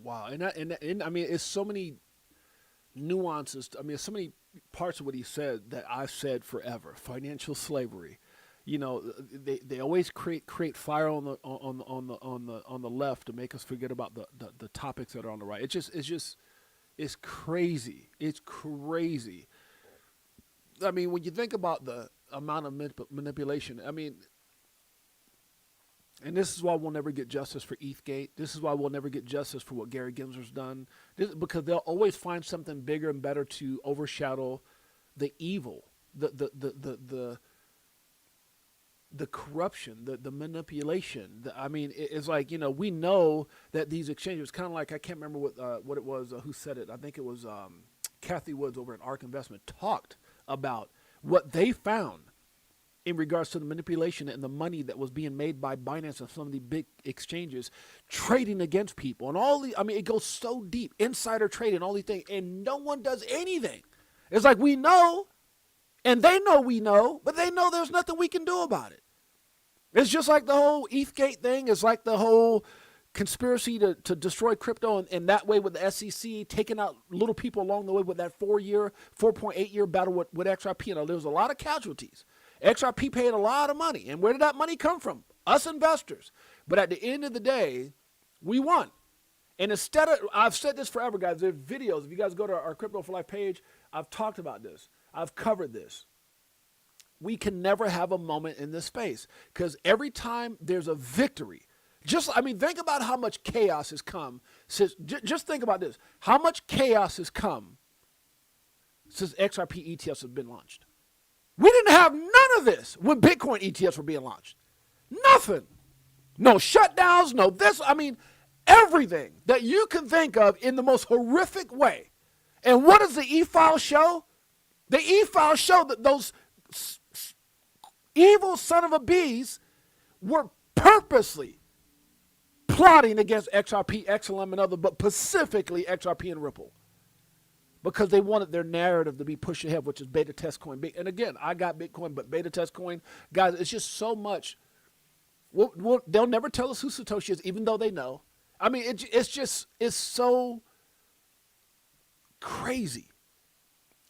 Wow. And I mean, it's so many nuances. I mean, so many parts of what he said that I've said forever. Financial slavery. You know, they always create fire on the left to make us forget about the topics that are on the right. It's crazy. It's crazy. I mean, when you think about the amount of manipulation, I mean, and this is why we'll never get justice for Eathgate. This is why we'll never get justice for what Gary Gensler's done. Because they'll always find something bigger and better to overshadow the evil, the corruption, the manipulation. I mean, it's like, you know, we know that these exchanges, kind of like, I can't remember what it was, who said it. I think it was Kathy Woods over at ARK Investment talked about what they found in regards to the manipulation and the money that was being made by Binance and some of the big exchanges trading against people. And I mean, it goes so deep, insider trading, all these things, and no one does anything. It's like, we know, and they know we know, but they know there's nothing we can do about it. It's just like the whole Eathgate thing. It's like the whole conspiracy to destroy crypto, and that way with the SEC taking out little people along the way with that 4.8 year battle with XRP. And there was a lot of casualties. XRP paid a lot of money. And where did that money come from? Us investors. But at the end of the day, we won. And instead of, I've said this forever, guys, there's videos. If you guys go to our Crypto for Life page, I've talked about this. I've covered this. We can never have a moment in this space because every time there's a victory, think about how much chaos has come since, just think about this. How much chaos has come since XRP ETFs have been launched? We didn't have none of this when Bitcoin ETFs were being launched. Nothing. No shutdowns, no this. I mean, everything that you can think of in the most horrific way. And what does the e-file show? The e-file show that those evil son of a bees were purposely plotting against XRP, XLM, and other, but specifically XRP and Ripple. Because they wanted their narrative to be pushed ahead, which is beta test coin. And again, I got Bitcoin, but beta test coin, guys, it's just so much. They'll never tell us who Satoshi is, even though they know. I mean, it's so crazy.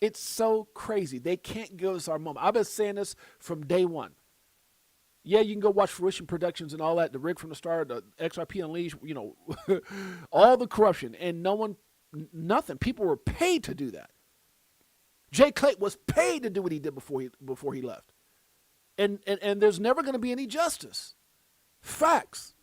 It's so crazy. They can't give us our moment. I've been saying this from day one. Yeah, you can go watch Fruition Productions and all that, the Rig from the Start, the XRP Unleashed, you know, all the corruption, and nothing. People were paid to do that. Jay Clayton was paid to do what he did before he left. And there's never going to be any justice. Facts.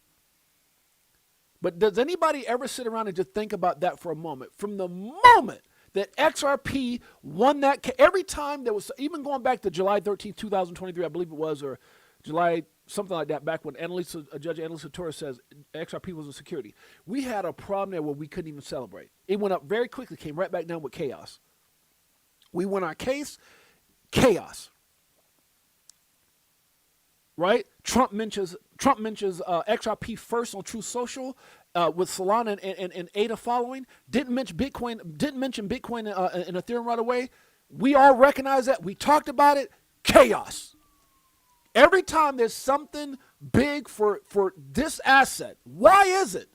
But does anybody ever sit around and just think about that for a moment? From the moment that XRP won that, every time there was, even going back to July 13th, 2023, I believe it was, or July, something like that, back when Judge Annalisa Torres says XRP was a security. We had a problem there where we couldn't even celebrate. It went up very quickly, came right back down with chaos. We won our case, chaos. Right? Trump mentions XRP first on Truth Social with Solana and ADA following. Didn't mention Bitcoin and Ethereum right away. We all recognize that. We talked about it. Chaos. Every time there's something big for this asset, why is it?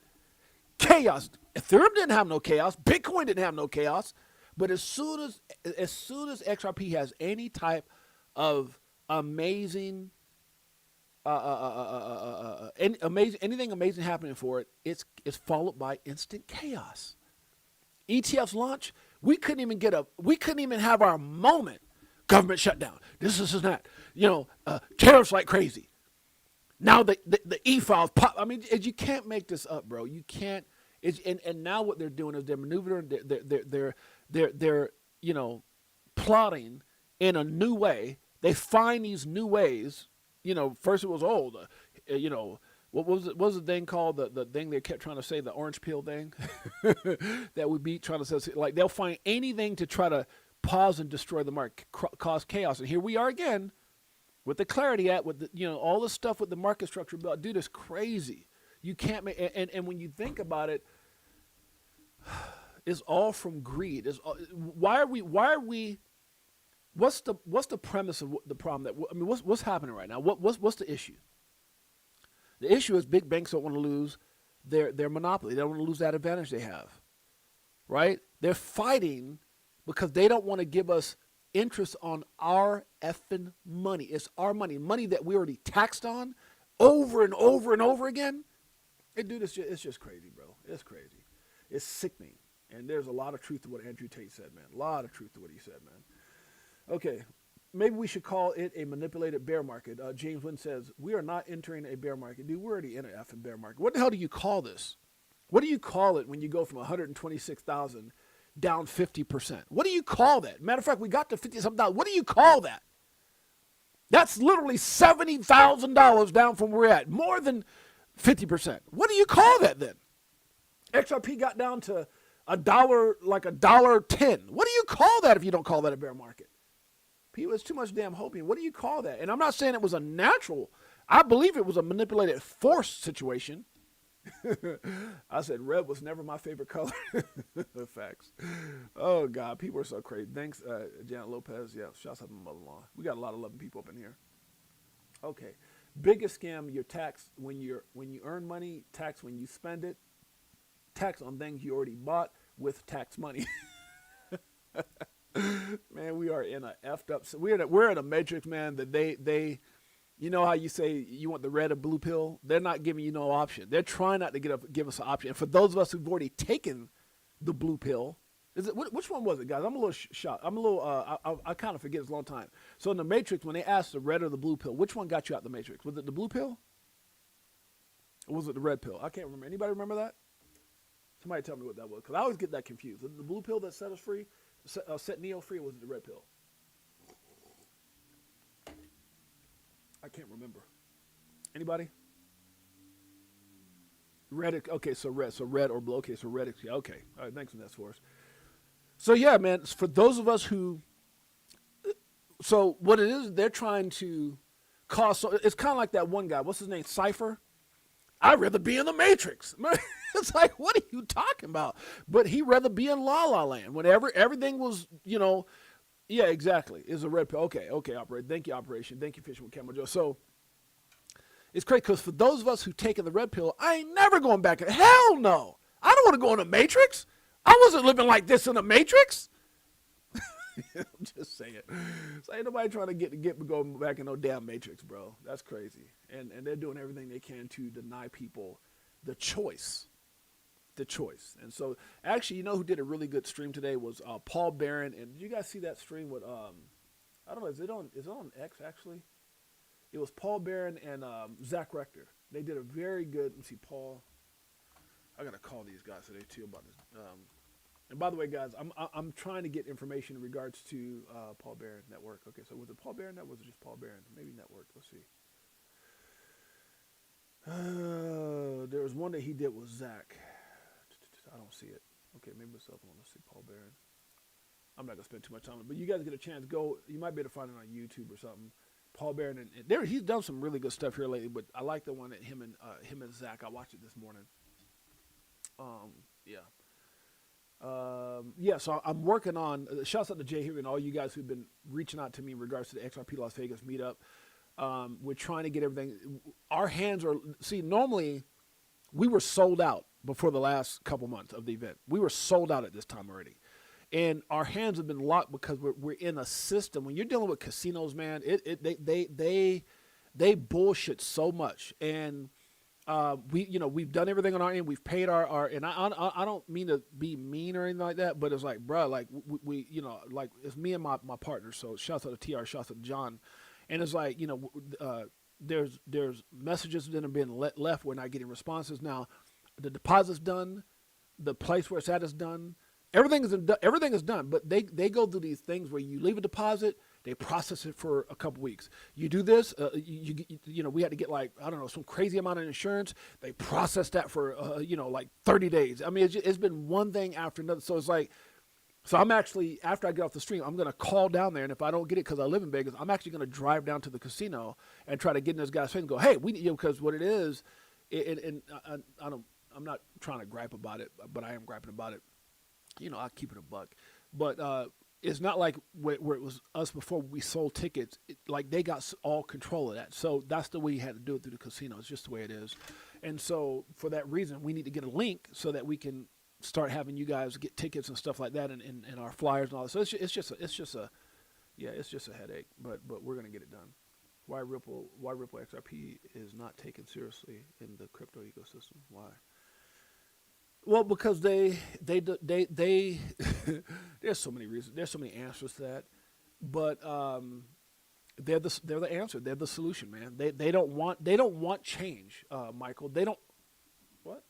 Chaos. Ethereum didn't have no chaos. Bitcoin didn't have no chaos. But as soon as XRP has any type of anything amazing happening for it, it's followed by instant chaos. ETFs launch, we couldn't even have our moment. Government shutdown. This and that. You know, tariffs like crazy. Now the e-files pop. I mean, you can't make this up, bro. You can't. And now what they're doing is they're maneuvering. They're plotting in a new way. They find these new ways. You know, first it was old. What was the thing called? The thing they kept trying to say, the orange peel thing that we be trying to say. Like, they'll find anything to try to pause and destroy the market, cause chaos. And here we are again with the Clarity Act, with all this stuff with the market structure. Dude, it's crazy. You can't make, and when you think about it, It's all from greed. Why are we? What's the premise of the problem what's happening right now? What's the issue? The issue is big banks don't want to lose their monopoly. They don't want to lose that advantage they have, right? They're fighting because they don't want to give us interest on our effing money. It's our money that we already taxed on over and over and over again. Hey, dude, it's just crazy, bro. It's crazy. It's sickening. And there's a lot of truth to what Andrew Tate said, man. A lot of truth to what he said, man. Okay, maybe we should call it a manipulated bear market. James Wynn says, we are not entering a bear market. Dude, we're already in an effing bear market. What the hell do you call this? What do you call it when you go from 126,000 down 50%? What do you call that? Matter of fact, we got to 50-something. What do you call that? That's literally $70,000 down from where we're at. More than 50%. What do you call that then? XRP got down to $1, like $1.10. What do you call that if you don't call that a bear market? People, it's too much damn hoping. What do you call that? And I'm not saying it was a natural. I believe it was a manipulated forced situation. I said red was never my favorite color. Facts. Oh, God. People are so crazy. Thanks, Janet Lopez. Yeah, shouts out to my mother-in-law. We got a lot of loving people up in here. Okay. Biggest scam, you're taxed when you earn money, tax when you spend it, tax on things you already bought with tax money. Man, we are in a effed up. We're in a matrix, man. That they, you know how you say you want the red or blue pill? They're not giving you no option. They're trying not to give us an option. And for those of us who've already taken the blue pill, which one was it, guys? I'm a little shocked. I kind of forget. It's a long time. So in the matrix, when they asked the red or the blue pill, which one got you out the matrix? Was it the blue pill? Or was it the red pill? I can't remember. Anybody remember that? Somebody tell me what that was, because I always get that confused. Was it the blue pill that set us free? Set Neo free, or was it the red pill? I can't remember. Anybody? Red. Okay, so red or blue. Okay, so red. Yeah, okay. All right, thanks for that, Forrest. So yeah, man. For those of us who, so what it is, they're trying to cause. So it's kind of like that one guy. What's his name? Cypher. I'd rather be in the Matrix. It's like, what are you talking about? But he'd rather be in La La Land. Whenever everything was, yeah, exactly. It's a red pill. Okay, Operation. Thank you, Operation. Thank you, Fishing with Camel Joe. So it's great because for those of us who taken the red pill, I ain't never going back. Hell no. I don't want to go in the Matrix. I wasn't living like this in the Matrix. I'm just saying. So ain't nobody trying to get going back in no damn Matrix, bro. That's crazy. And they're doing everything they can to deny people the choice. The choice. And so actually, you know who did a really good stream today was Paul Barron. And did you guys see that stream with I don't know, is it on X actually? It was Paul Barron and Zach Rector. They did a very good, let me see, Paul. I gotta call these guys today too about this. And by the way, guys, I'm trying to get information in regards to Paul Barron Network. Okay, so was it Paul Barron Network or was it just Paul Barron? Maybe Network. Let's see. There was one that he did with Zach. I don't see it. Okay, maybe it's the other one. Let's see, Paul Barron. I'm not gonna spend too much time on it, but you guys get a chance, go. You might be able to find it on YouTube or something. Paul Barron, and there he's done some really good stuff here lately. But I like the one that him and Zach. I watched it this morning. Yeah. Yeah, so I'm working on, shouts out to Jay here and all you guys who've been reaching out to me in regards to the XRP Las Vegas meetup. We're trying to get everything. Our hands are, normally we were sold out before the last couple months of the event. We were sold out at this time already. And our hands have been locked because we're in a system. When you're dealing with casinos, man, they bullshit so much. And we've done everything on our end. We've paid our and I don't mean to be mean or anything like that, but it's like, bro, like we like it's me and my partner. So shouts out to TR, shouts out to John, and it's like, there's messages that have been left. We're not getting responses now. The deposit's done, the place where it's at is done. Everything is done, but they go through these things where you leave a deposit, they process it for a couple weeks. You do this, we had to get some crazy amount of insurance. They process that for 30 days. I mean, it's been one thing after another. So it's like, so I'm actually, after I get off the stream, I'm gonna call down there, and if I don't get it because I live in Vegas, I'm actually gonna drive down to the casino and try to get in this guy's face and go, hey, because what it is, I'm not trying to gripe about it, but I am griping about it. I'll keep it a buck. But it's not like where it was us before we sold tickets. Like they got all control of that. So that's the way you had to do it through the casino. It's just the way it is. And so for that reason, we need to get a link so that we can start having you guys get tickets and stuff like that, and our flyers and all that. So it's just a headache. But we're gonna get it done. Why Ripple XRP is not taken seriously in the crypto ecosystem? Why? Well, because they there's so many reasons. There's so many answers to that, but they're the answer. They're the solution, man. They don't want change, Michael. They don't what,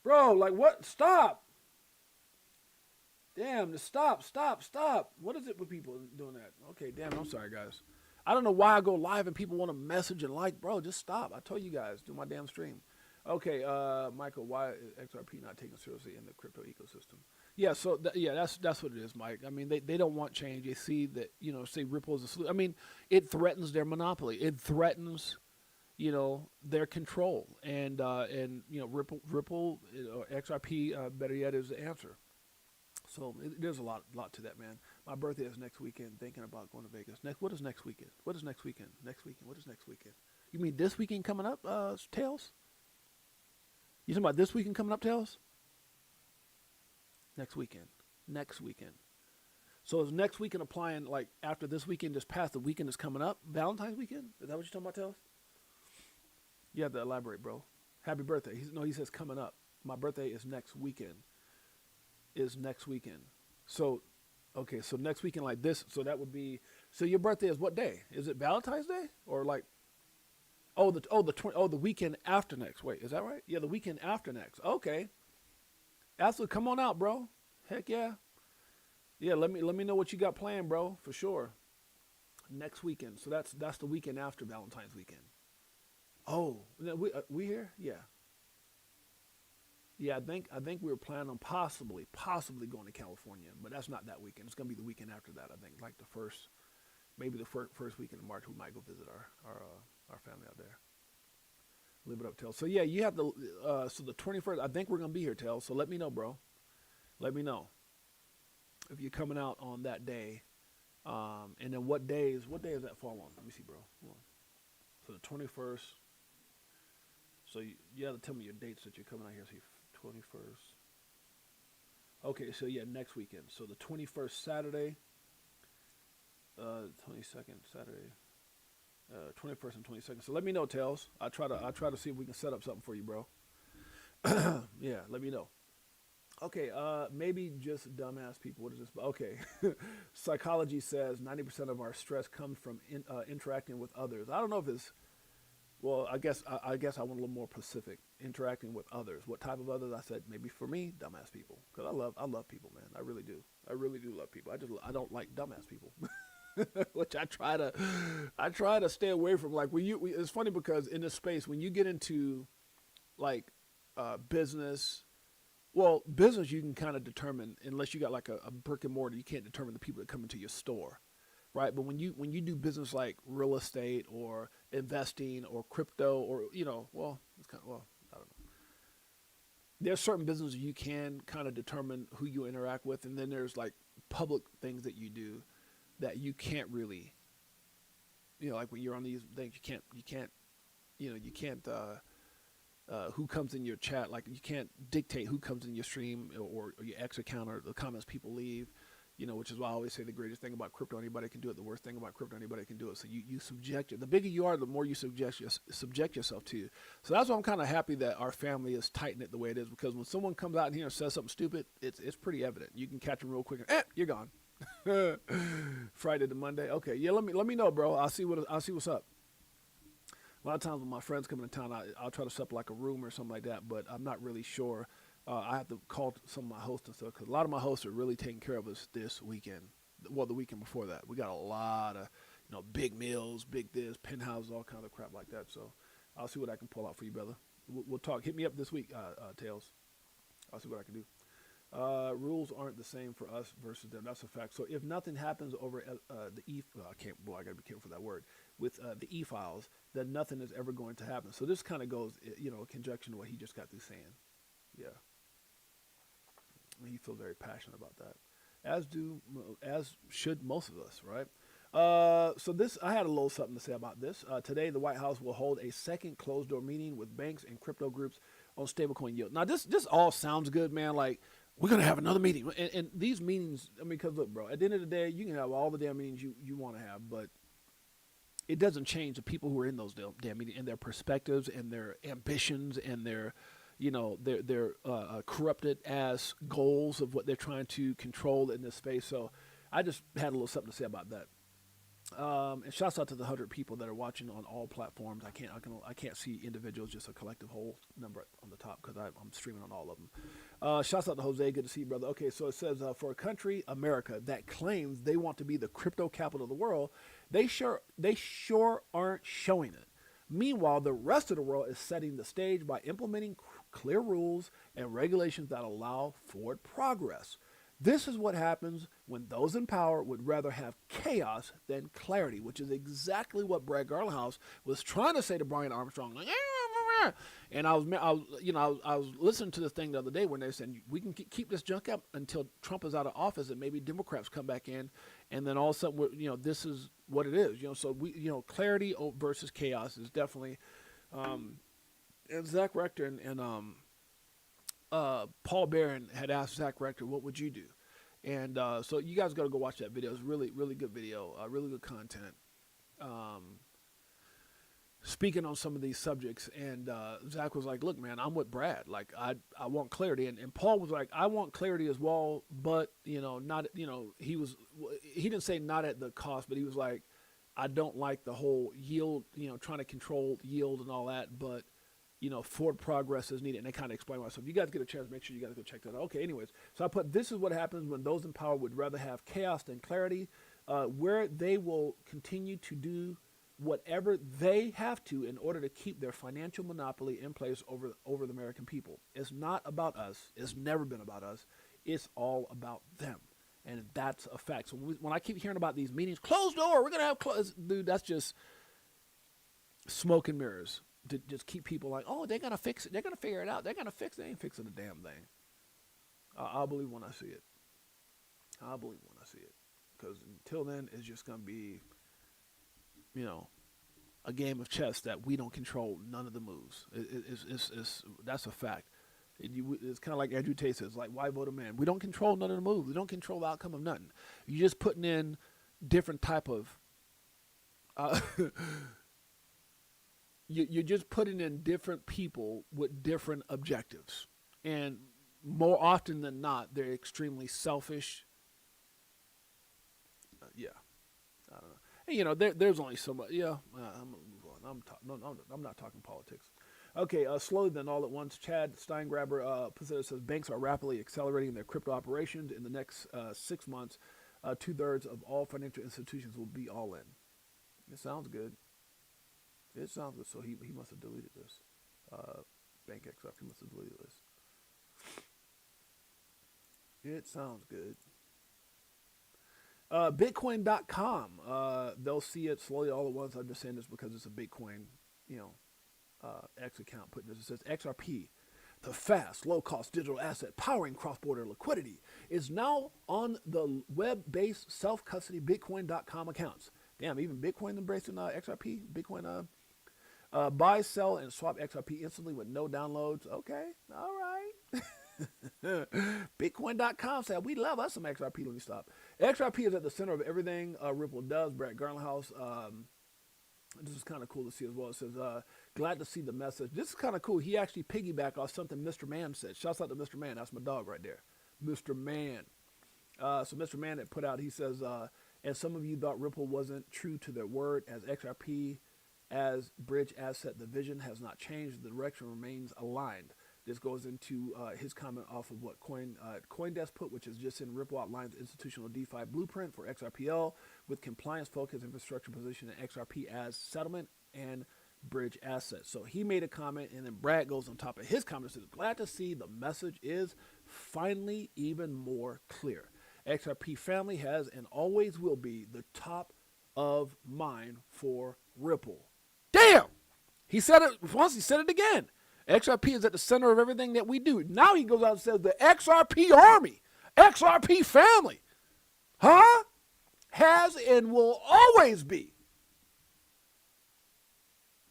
bro? Like what? Stop! Damn! Just stop! What is it with people doing that? Okay, damn. I'm sorry, guys. I don't know why I go live and people want to message and like, bro. Just stop. I told you guys, do my damn stream. Okay, Michael, why is XRP not taken seriously in the crypto ecosystem? Yeah, so that's what it is, Mike. I mean, they don't want change. They see that say Ripple is a solution. I mean, it threatens their monopoly. It threatens their control, and Ripple XRP better yet is the answer. So there's a lot to that, man. My birthday is next weekend. Thinking about going to Vegas. What is next weekend? What is next weekend? What is next weekend? You mean this weekend coming up, Tails? You talking about this weekend coming up, Tails? Next weekend. So is next weekend applying like after this weekend just passed, the weekend is coming up? Valentine's weekend? Is that what you're talking about, Tails? You have to elaborate, bro. Happy birthday. He says coming up. My birthday is next weekend. So, okay, so next weekend like this, so that would be, so your birthday is what day? Is it Valentine's Day? Or like, the weekend after next. Wait, is that right? Yeah, the weekend after next. Okay. Absolutely. Come on out, bro. Heck yeah. Yeah, let me know what you got planned, bro, for sure. Next weekend. So that's the weekend after Valentine's weekend. Oh, we here? Yeah. Yeah, I think we were planning on possibly going to California, but that's not that weekend. It's gonna be the weekend after that. I think, like the first weekend in March, we might go visit our family out there. Live it up, Tails. So yeah, you have the so the 21st. I think we're gonna be here, Tails. So let me know, bro. Let me know if you're coming out on that day. And then what day does that fall on? Let me see, bro. Hold on. So the 21st. So you have to tell me your dates that you're coming out here. See, 21st. Okay, so yeah, next weekend. So the 21st Saturday, 22nd Saturday, 21st and 22nd. So let me know, Tails. I try to see if we can set up something for you, bro. Yeah, let me know. Okay, maybe just dumbass people. What is this? Okay, psychology says 90% of our stress comes from interacting with others. I don't know if it's. Well, I guess I want a little more specific. Interacting with others. What type of others? I said maybe for me, dumbass people. Because I love people, man. I really do. I really do love people. I don't like dumbass people, which I try to stay away from. Like it's funny because in this space when you get into like business. Well, business you can kind of determine unless you got like a brick and mortar. You can't determine the people that come into your store. Right, but when you do business like real estate or investing or crypto or it's kind of I don't know. There's certain businesses you can kind of determine who you interact with, and then there's like public things that you do that you can't really, like when you're on these things, you can't who comes in your chat, like you can't dictate who comes in your stream or your X account or the comments people leave. Which is why I always say the greatest thing about crypto, anybody can do it. The worst thing about crypto, anybody can do it. So you subject it. The bigger you are, the more you subject yourself to. So that's why I'm kind of happy that our family is tightened it the way it is, because when someone comes out in here and says something stupid, it's pretty evident. You can catch them real quick and you're gone. Friday to Monday. Okay, yeah. Let me know, bro. I'll see what's up. A lot of times when my friends come into town, I'll try to set up like a room or something like that, but I'm not really sure. I have to call some of my hosts and stuff because a lot of my hosts are really taking care of us this weekend. Well, the weekend before that, we got a lot of, big meals, big this, penthouses, all kinds of crap like that. So I'll see what I can pull out for you, brother. We'll talk. Hit me up this week, Tails. I'll see what I can do. Rules aren't the same for us versus them. That's a fact. So if nothing happens over the I got to be careful for that word, with the e-files, then nothing is ever going to happen. So this kind of goes, in conjunction to what he just got through saying. Yeah. he feels very passionate about that, as should most of us, right? So this, I had a little something to say about this. Today, the White House will hold a second closed-door meeting with banks and crypto groups on stablecoin yield. Now, this all sounds good, man. Like, we're gonna have another meeting, and these meetings. I mean, because look, bro, at the end of the day, you can have all the damn meetings you want to have, but it doesn't change the people who are in those damn meetings and their perspectives and their ambitions and their, their corrupted ass goals of what they're trying to control in this space. So I just had a little something to say about that. And shouts out to the 100 people that are watching on all platforms. I can't see individuals, just a collective whole number on the top because I'm streaming on all of them. Shouts out to Jose. Good to see you, brother. Okay, so it says for a country, America, that claims they want to be the crypto capital of the world, they sure aren't showing it. Meanwhile, the rest of the world is setting the stage by implementing clear rules and regulations that allow forward progress. This is what happens when those in power would rather have chaos than clarity, which is exactly what Brad Garlinghouse was trying to say to Brian Armstrong. Like, and I was listening to this thing the other day when they said we can keep this junk up until Trump is out of office and maybe Democrats come back in, and then all of a sudden, this is what it is. So clarity versus chaos is definitely. And Zach Rector and Paul Barron had asked Zach Rector, what would you do? And so you guys got to go watch that video. It's really, really good video, really good content. Speaking on some of these subjects, and Zach was like, look, man, I'm with Brad. Like, I want clarity. And Paul was like, I want clarity as well, but, not, he didn't say not at the cost, but he was like, I don't like the whole yield, trying to control yield and all that, but forward progress is needed. And they kind of explain why. So if you guys get a chance, make sure you guys go check that out. Okay, anyways. So I put, this is what happens when those in power would rather have chaos than clarity, where they will continue to do whatever they have to in order to keep their financial monopoly in place over the American people. It's not about us. It's never been about us. It's all about them. And that's a fact. So when I keep hearing about these meetings, closed door, we're going to have closed, dude, that's just smoke and mirrors. To just keep people like, oh, they're going to fix it. They're going to figure it out. They're going to fix it. They ain't fixing a damn thing. I'll believe when I see it. I'll believe when I see it. Because until then, it's just going to be, a game of chess that we don't control none of the moves. That's a fact. It's kind of like Andrew Tate says, like, why vote a man? We don't control none of the moves. We don't control the outcome of nothing. You're just putting in different type of... You're just putting in different people with different objectives. And more often than not, they're extremely selfish. Yeah. I don't know. And, there's only so much. Yeah. I'm going to move on. I'm not talking politics. Okay. Slowly then, all at once, Chad Steingraber says banks are rapidly accelerating their crypto operations. In the next 6 months, 2/3 of all financial institutions will be all in. It sounds good. It sounds good. So he must have deleted this. Bank XRP must have deleted this. It sounds good. Bitcoin.com. They'll see it slowly all at once. I'm just saying this because it's a Bitcoin, X account putting this. It says XRP, the fast, low-cost digital asset powering cross-border liquidity, is now on the web-based self-custody Bitcoin.com accounts. Damn, even Bitcoin embracing XRP? Bitcoin, buy, sell, and swap XRP instantly with no downloads. Okay, all right. Bitcoin.com said, we love us some XRP. Let me stop. XRP is at the center of everything Ripple does. Brad Garlinghouse, this is kind of cool to see as well. It says, glad to see the message. This is kind of cool. He actually piggybacked off something Mr. Man said. Shouts out to Mr. Man. That's my dog right there. Mr. Man. So Mr. Man had put out, he says, and some of you thought Ripple wasn't true to their word as XRP as bridge asset. The vision has not changed. The direction remains aligned. This goes into his comment off of what CoinDesk put, which is just in Ripple outlines institutional DeFi blueprint for XRPL with compliance-focused infrastructure position in XRP as settlement and bridge assets. So he made a comment, and then Brad goes on top of his comment and says, glad to see the message is finally even more clear. XRP family has and always will be the top of mind for Ripple. Damn! He said it once, he said it again. XRP is at the center of everything that we do. Now he goes out and says the XRP army XRP family, huh? Has and will always be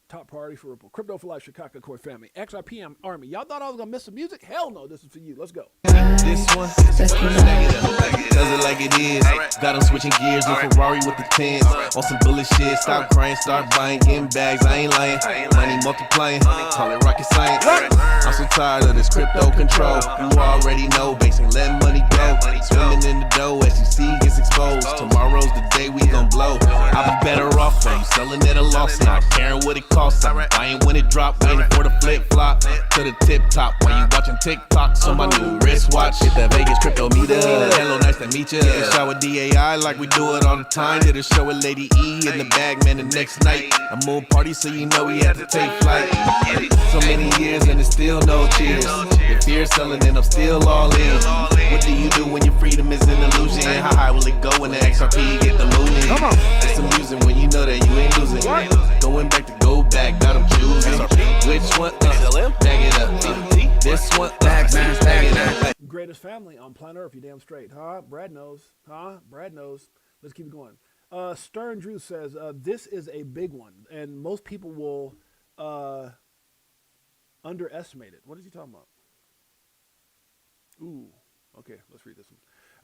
top priority for Ripple. Crypto for Life, Chicago Core family. XRP Army. Y'all thought I was going to miss some music? Hell no, this is for you. Let's go. This one, does it like it is. Got them switching gears, new Ferrari with the tens. On some bullet shit, stop crying, start buying, getting bags. I ain't lying, money multiplying, call it rocket science. I'm so tired of this crypto control. You already know, banks ain't letting money go. Swimming in the dough, SEC gets exposed. Tomorrow's the day we gon' blow. I'll be better off when you selling at a loss, not caring what it costs. I'm buying when it drop, waiting for the flip flop to the tip top. While you watching TikToks on my new wristwatch. Hit that Vegas crypto meter. Hello, nice to meet ya. Shower DAI like we do it all the time. Did a show with Lady E in the bag, man, the next night. A moon party, so you know we had to take flight. So many years and it's still no cheers. If you're selling, then I'm still all in. What do you do when your freedom is an illusion? How high will it go when the XRP get the moon in? Come on. It's amusing when you know that you ain't losing. Going back to go back, got them choosing. Which one? Bag it up. This one, bag it up. Greatest family on planet Earth, you damn straight. Huh? Brad knows. Huh? Brad knows. Let's keep it going. Stern Drew says, this is a big one, and most people will underestimate it. What is he talking about? Ooh. Okay, let's read this one.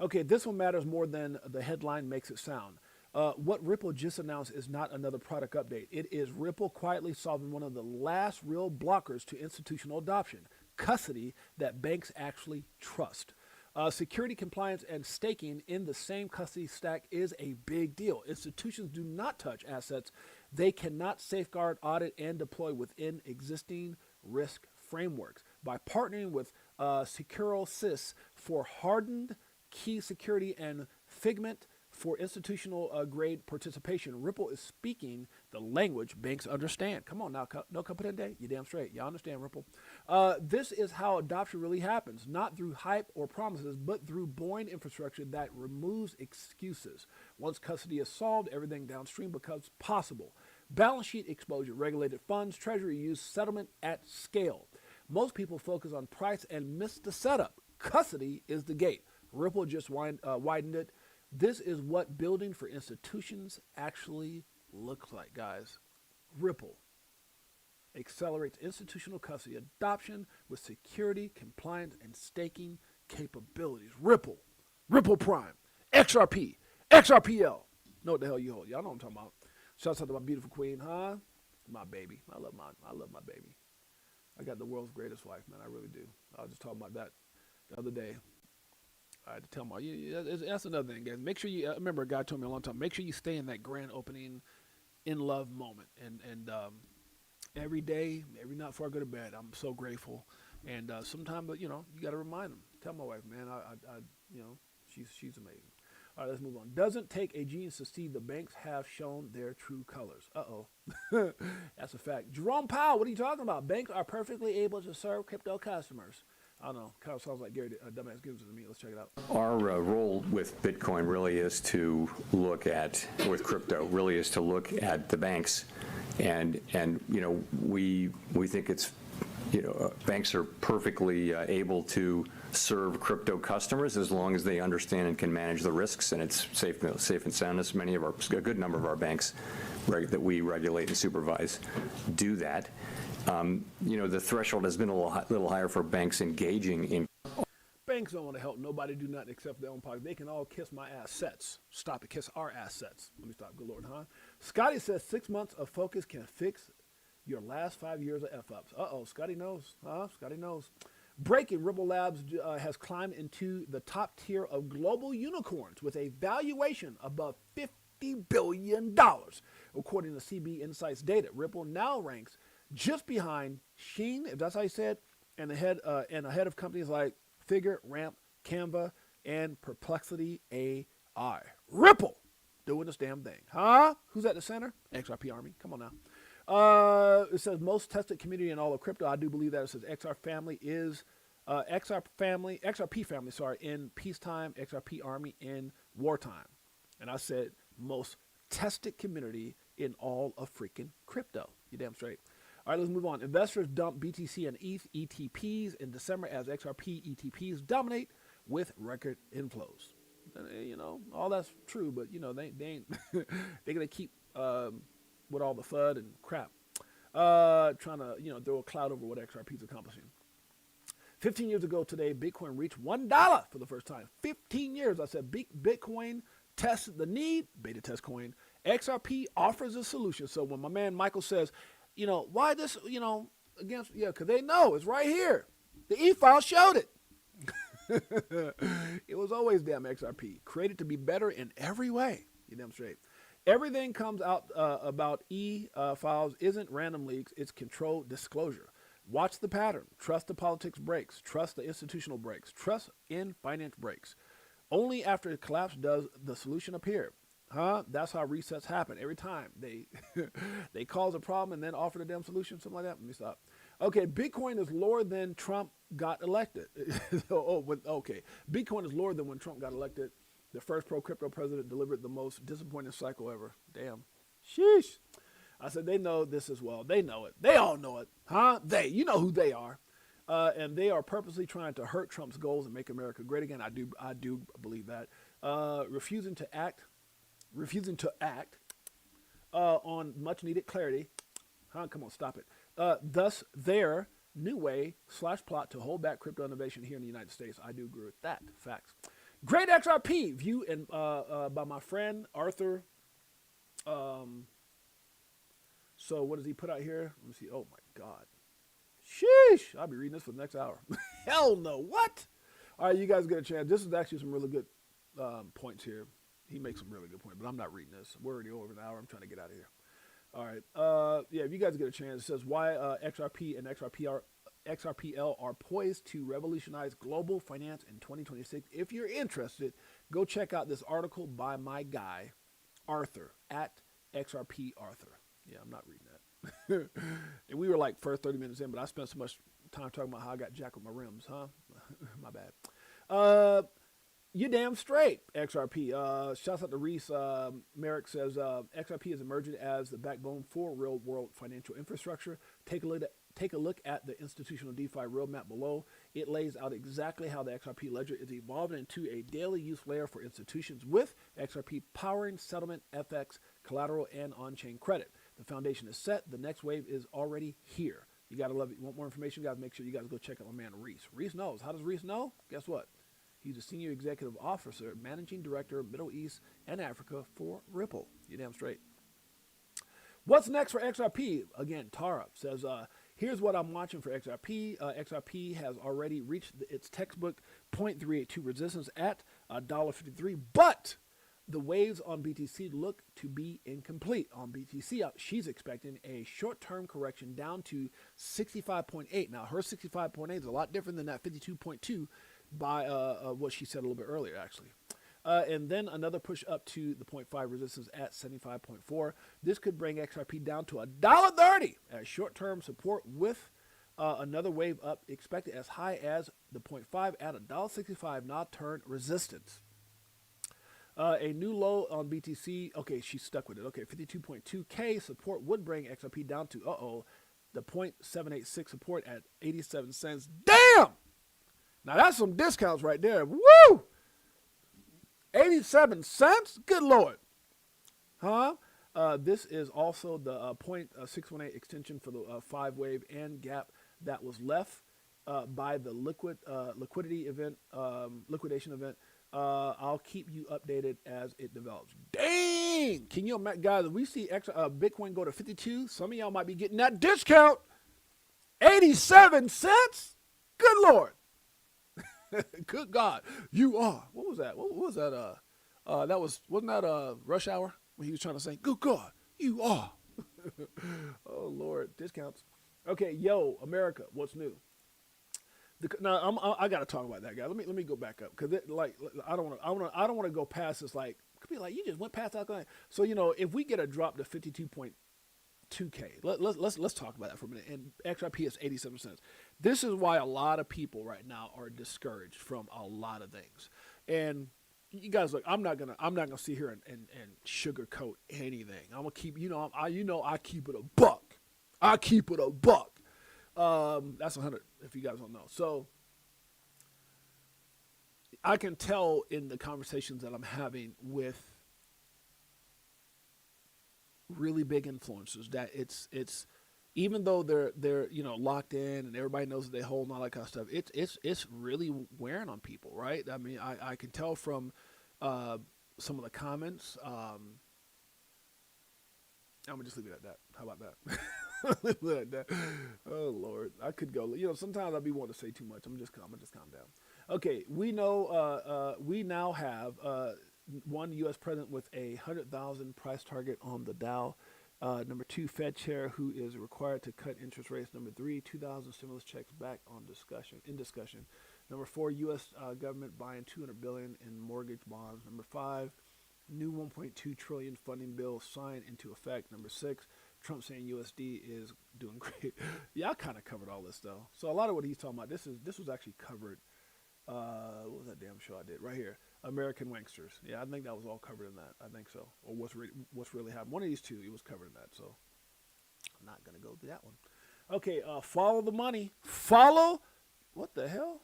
Okay, this one matters more than the headline makes it sound. What Ripple just announced is not another product update. It is Ripple quietly solving one of the last real blockers to institutional adoption, custody that banks actually trust. Security, compliance, and staking in the same custody stack is a big deal. Institutions do not touch assets they cannot safeguard, audit, and deploy within existing risk frameworks. By partnering with SecuroSys for hardened key security and Figment for institutional grade participation, Ripple is speaking the language banks understand. Come on now, no competente, you damn straight. Y'all understand, Ripple. This is how adoption really happens, not through hype or promises, but through boring infrastructure that removes excuses. Once custody is solved, everything downstream becomes possible. Balance sheet exposure, regulated funds, treasury use, settlement at scale. Most people focus on price and miss the setup. Custody is the gate. Ripple just widened it. This is what building for institutions actually looks like, guys. Ripple accelerates institutional custody adoption with security, compliance, and staking capabilities. Ripple Prime, XRP, XRPL. Know what the hell you hold? Y'all know what I'm talking about. Shouts out to my beautiful queen, huh? My baby. I love my baby. I got the world's greatest wife, man. I really do. I was just talking about that the other day. I had to tell my, that's another thing, guys. Make sure you, I remember a guy told me a long time, make sure you stay in that grand opening in love moment. And every day, every night before I go to bed, I'm so grateful. And sometimes, you got to remind them. Tell my wife, man, she's amazing. All right, let's move on. Doesn't take a genius to see the banks have shown their true colors. Uh-oh. That's a fact. Jerome Powell, what are you talking about? Banks are perfectly able to serve crypto customers. I don't know. Kind of sounds like Gary Dumbass gives it to me. Let's check it out. Our role with Bitcoin really is to look at, with crypto, really is to look at the banks, and we think it's, banks are perfectly able to serve crypto customers as long as they understand and can manage the risks, and it's safe and soundness. A good number of our banks that we regulate and supervise do that. The threshold has been a little higher for banks engaging in. Banks don't want to help nobody do nothing except their own pocket. They can all kiss my assets. Stop it, kiss our assets. Let me stop. Good Lord, huh? Scotty says 6 months of focus can fix your last 5 years of F-ups. Uh-oh, Scotty knows. Scotty knows. Breaking, Ripple Labs has climbed into the top tier of global unicorns with a valuation above $50 billion. According to CB Insights data, Ripple now ranks just behind Sheen, if that's how you said, and ahead of companies like Figure, Ramp, Canva, and Perplexity AI. Ripple doing this damn thing, huh? Who's at the center? XRP Army. Come on now. It says most tested community in all of crypto. I do believe that. It says XRP family, in peacetime, XRP Army in wartime. And I said most tested community in all of freaking crypto. You damn straight. All right, let's move on. Investors dump BTC and ETH ETPs in December as XRP ETPs dominate with record inflows. You know, all that's true, but you know they ain't they're gonna keep with all the FUD and crap, trying to throw a cloud over what XRP is accomplishing. 15 years ago today, Bitcoin reached $1 for the first time. 15 years. I said Bitcoin tested the need. Beta test coin. XRP offers a solution. So when my man Michael says, why this, against, because they know it's right here. The e-file showed it. It was always damn XRP, created to be better in every way. You damn straight. Everything comes out about e-files isn't random leaks, it's controlled disclosure. Watch the pattern. Trust the politics breaks. Trust the institutional breaks. Trust in finance breaks. Only after it collapse does the solution appear. That's how resets happen. Every time they cause a problem and then offer the damn solution, something like that. Let me stop. Okay, Bitcoin is lower than Trump got elected. Bitcoin is lower than when Trump got elected. The first pro-crypto president delivered the most disappointing cycle ever. Damn. Sheesh. I said, they know this as well. They know it. They all know it. You know who they are. And they are purposely trying to hurt Trump's goals and make America great again. I do believe that. Refusing to act on much needed clarity. Come on, stop it. Thus, their new way / plot to hold back crypto innovation here in the United States. I do agree with that. Facts. Great XRP view and by my friend Arthur. So what does he put out here? Let me see. Oh my God. Sheesh. I'll be reading this for the next hour. Hell no. What? All right, you guys get a chance. This is actually some really good points here. He makes some really good points, but I'm not reading this. We're already over an hour. I'm trying to get out of here. All right. If you guys get a chance, it says why XRP and XRPL are poised to revolutionize global finance in 2026. If you're interested, go check out this article by my guy, Arthur, at XRP Arthur. Yeah, I'm not reading that. And we were like first 30 minutes in, but I spent so much time talking about how I got jacked with my rims, my bad. You damn straight, XRP. Shouts out to Reese. Merrick says XRP is emerging as the backbone for real-world financial infrastructure. Take a look at the institutional DeFi roadmap below. It lays out exactly how the XRP ledger is evolving into a daily use layer for institutions with XRP powering settlement, FX, collateral, and on-chain credit. The foundation is set. The next wave is already here. You got to love it. You want more information? Guys, make sure you guys go check out my man Reese. Reese knows. How does Reese know? Guess what? He's a senior executive officer, managing director, Middle East and Africa for Ripple. You damn straight. What's next for XRP? Again, Tara says, here's what I'm watching for XRP. XRP has already reached its textbook 0.382 resistance at $1.53, but the waves on BTC look to be incomplete. On BTC, she's expecting a short-term correction down to 65.8. Now, her 65.8 is a lot different than that 52.2 by what she said a little bit earlier, actually. And then another push up to the 0.5 resistance at 75.4. This could bring XRP down to $1.30 as short-term support with another wave up expected as high as the 0.5 at $1.65, not turn resistance. A new low on BTC. Okay, she's stuck with it. Okay, 52.2K support would bring XRP down to, the 0.786 support at 87 cents. Damn! Now that's some discounts right there. Woo! 87 cents? Good Lord. This is also the 0.618 extension for the 5-wave and gap that was left by the liquidation event. I'll keep you updated as it develops. Dang! Can you imagine, guys, if we see Bitcoin go to 52, some of y'all might be getting that discount. 87 cents? Good Lord. Good God. You are. What was that? What was that? Wasn't that Rush Hour when he was trying to say, good God, you are. Oh, Lord. Discounts. Okay, yo, America, what's new? Now I got to talk about that, guy. Let me go back up because I don't want to go past this. Like, could be like you just went past that. So if we get a drop to 52.2K, let's talk about that for a minute. And XRP is 87 cents. This is why a lot of people right now are discouraged from a lot of things. And you guys, look, I'm not gonna sit here and sugarcoat anything. I'm gonna keep I keep it a buck. I keep it a buck. That's 100 if you guys don't know. So I can tell in the conversations that I'm having with really big influencers that it's even though they're locked in and everybody knows that they hold and all that kind of stuff, it's really wearing on people, right? I mean, I can tell from some of the comments. I'm gonna just leave it at that. How about that? Leave it at that. Oh Lord, I could go. Sometimes I'd be wanting to say too much. I'm just calm down. Okay, we know we now have one U.S. president with a 100,000 price target on the Dow. Number 2, Fed chair who is required to cut interest rates. Number 3, 2,000 stimulus checks back on discussion. Number 4, U.S. Government buying $200 billion in mortgage bonds. Number 5, new $1.2 trillion funding bill signed into effect. Number 6, Trump saying USD is doing great. Yeah, I kind of covered all this though. So a lot of what he's talking about, this was actually covered. What was that damn show I did right here? American Wanksters. Yeah, I think that was all covered in that. I think so. Or what's really happening. One of these two, it was covered in that. So I'm not gonna go through that one. Okay, follow the money. Follow. What the hell?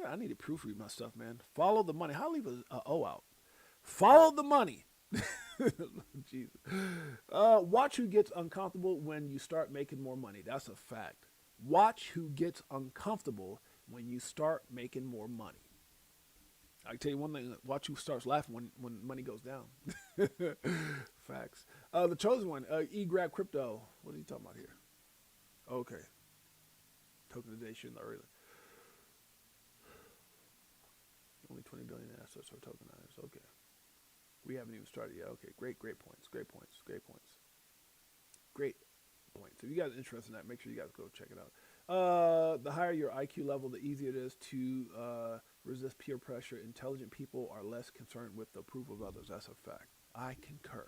I need to proofread my stuff, man. Follow the money. How do I leave a O out? Follow the money. Jesus. Watch who gets uncomfortable when you start making more money. That's a fact. Watch who gets uncomfortable when you start making more money. I can tell you one thing, watch who starts laughing when money goes down. Facts. The chosen one, grab crypto. What are you talking about here? Okay. Tokenization early. Only 20 billion assets are tokenized. Okay. We haven't even started yet. Okay, great points. Great points. If you guys are interested in that, make sure you guys go check it out. The higher your IQ level, the easier it is to resist peer pressure. Intelligent people are less concerned with the approval of others. That's a fact. I concur.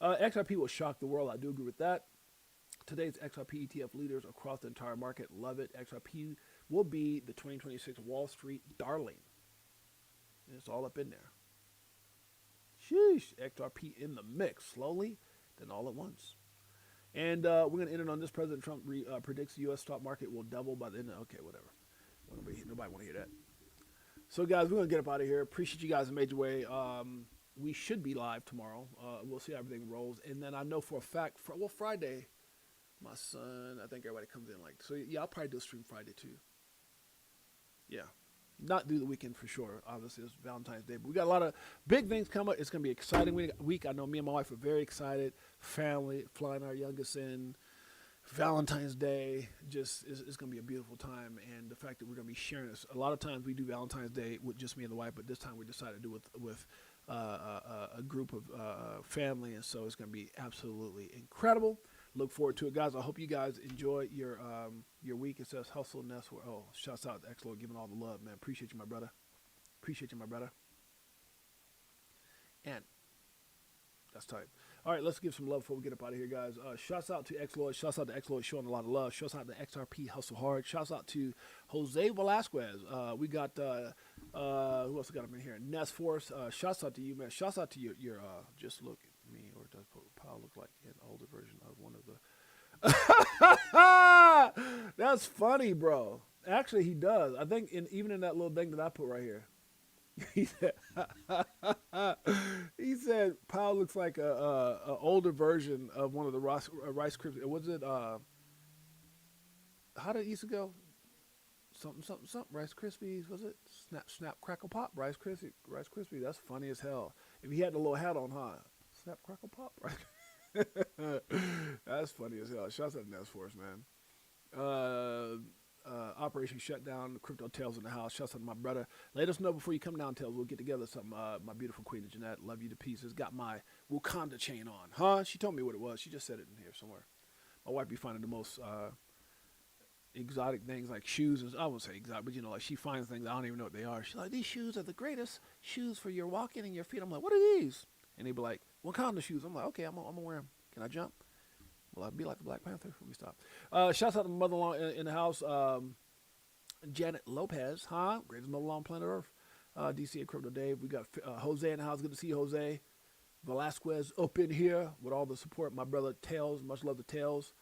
XRP will shock the world. I do agree with that. Today's XRP ETF leaders across the entire market love it. XRP will be the 2026 Wall Street darling. It's all up in there. Sheesh. XRP in the mix. Slowly, then all at once. And we're going to end it on this. President Trump predicts the U.S. stock market will double by the end of... Okay, whatever. Nobody want to hear that. So, guys, we're going to get up out of here. Appreciate you guys in a major way. We should be live tomorrow. We'll see how everything rolls. And then I know for a fact... Friday, my son... I think everybody comes in like... So, yeah, I'll probably do a stream Friday, too. Yeah. Not do the weekend for sure. Obviously, it's Valentine's Day. But we got a lot of big things coming. It's going to be an exciting week. I know me and my wife are very excited. Family, flying our youngest in. Valentine's Day. It's going to be a beautiful time. And the fact that we're going to be sharing this. A lot of times we do Valentine's Day with just me and the wife. But this time we decided to do it with a group of family. And so it's going to be absolutely incredible. Look forward to it, guys. I hope you guys enjoy your week. It says Hustle Nest. Oh, shouts out to X-Lord, giving all the love, man. Appreciate you, my brother. And that's tight. All right, let's give some love before we get up out of here, guys. Shouts out to X-Lord. Shouts out to X-Lord showing a lot of love. Shouts out to XRP Hustle Hard. Shouts out to Jose Velasquez. We got, who else got up in here? Nest Force. Shouts out to you, man. Shouts out to your just look at me, or does Powell look like an older version of one of the... That's funny, bro. Actually, he does. I think even in that little thing that I put right here. He said Powell looks like a older version of one of the Rice Krispies. Was it how did it used to go? Something Rice Krispies. Was it Snap Crackle Pop Rice Krispies? That's funny as hell. If he had the little hat on, huh? Snap Crackle Pop Rice. That's funny as hell. Shouts out to Nest Force, man. Operation Shutdown, Crypto Tales in the house. Shouts out to my brother. Let us know before you come down, Tales. We'll get together some. My beautiful queen, Jeanette. Love you to pieces. Got my Wakanda chain on. Huh? She told me what it was. She just said it in here somewhere. My wife be finding the most exotic things like shoes. I won't say exotic, but like she finds things I don't even know what they are. She's like, these shoes are the greatest shoes for your walking and your feet. I'm like, what are these? And they be like, Wakanda shoes. I'm like, okay, I'm gonna wear them. Can I jump? Will I be like the Black Panther? Let me stop. Shouts out to mother-in-law in the house, Janet Lopez, huh? Greatest mother-in-law on planet Earth. DC and Crypto Dave. We got Jose in the house. Good to see you, Jose. Velasquez up in here with all the support. My brother Tails, much love to Tails.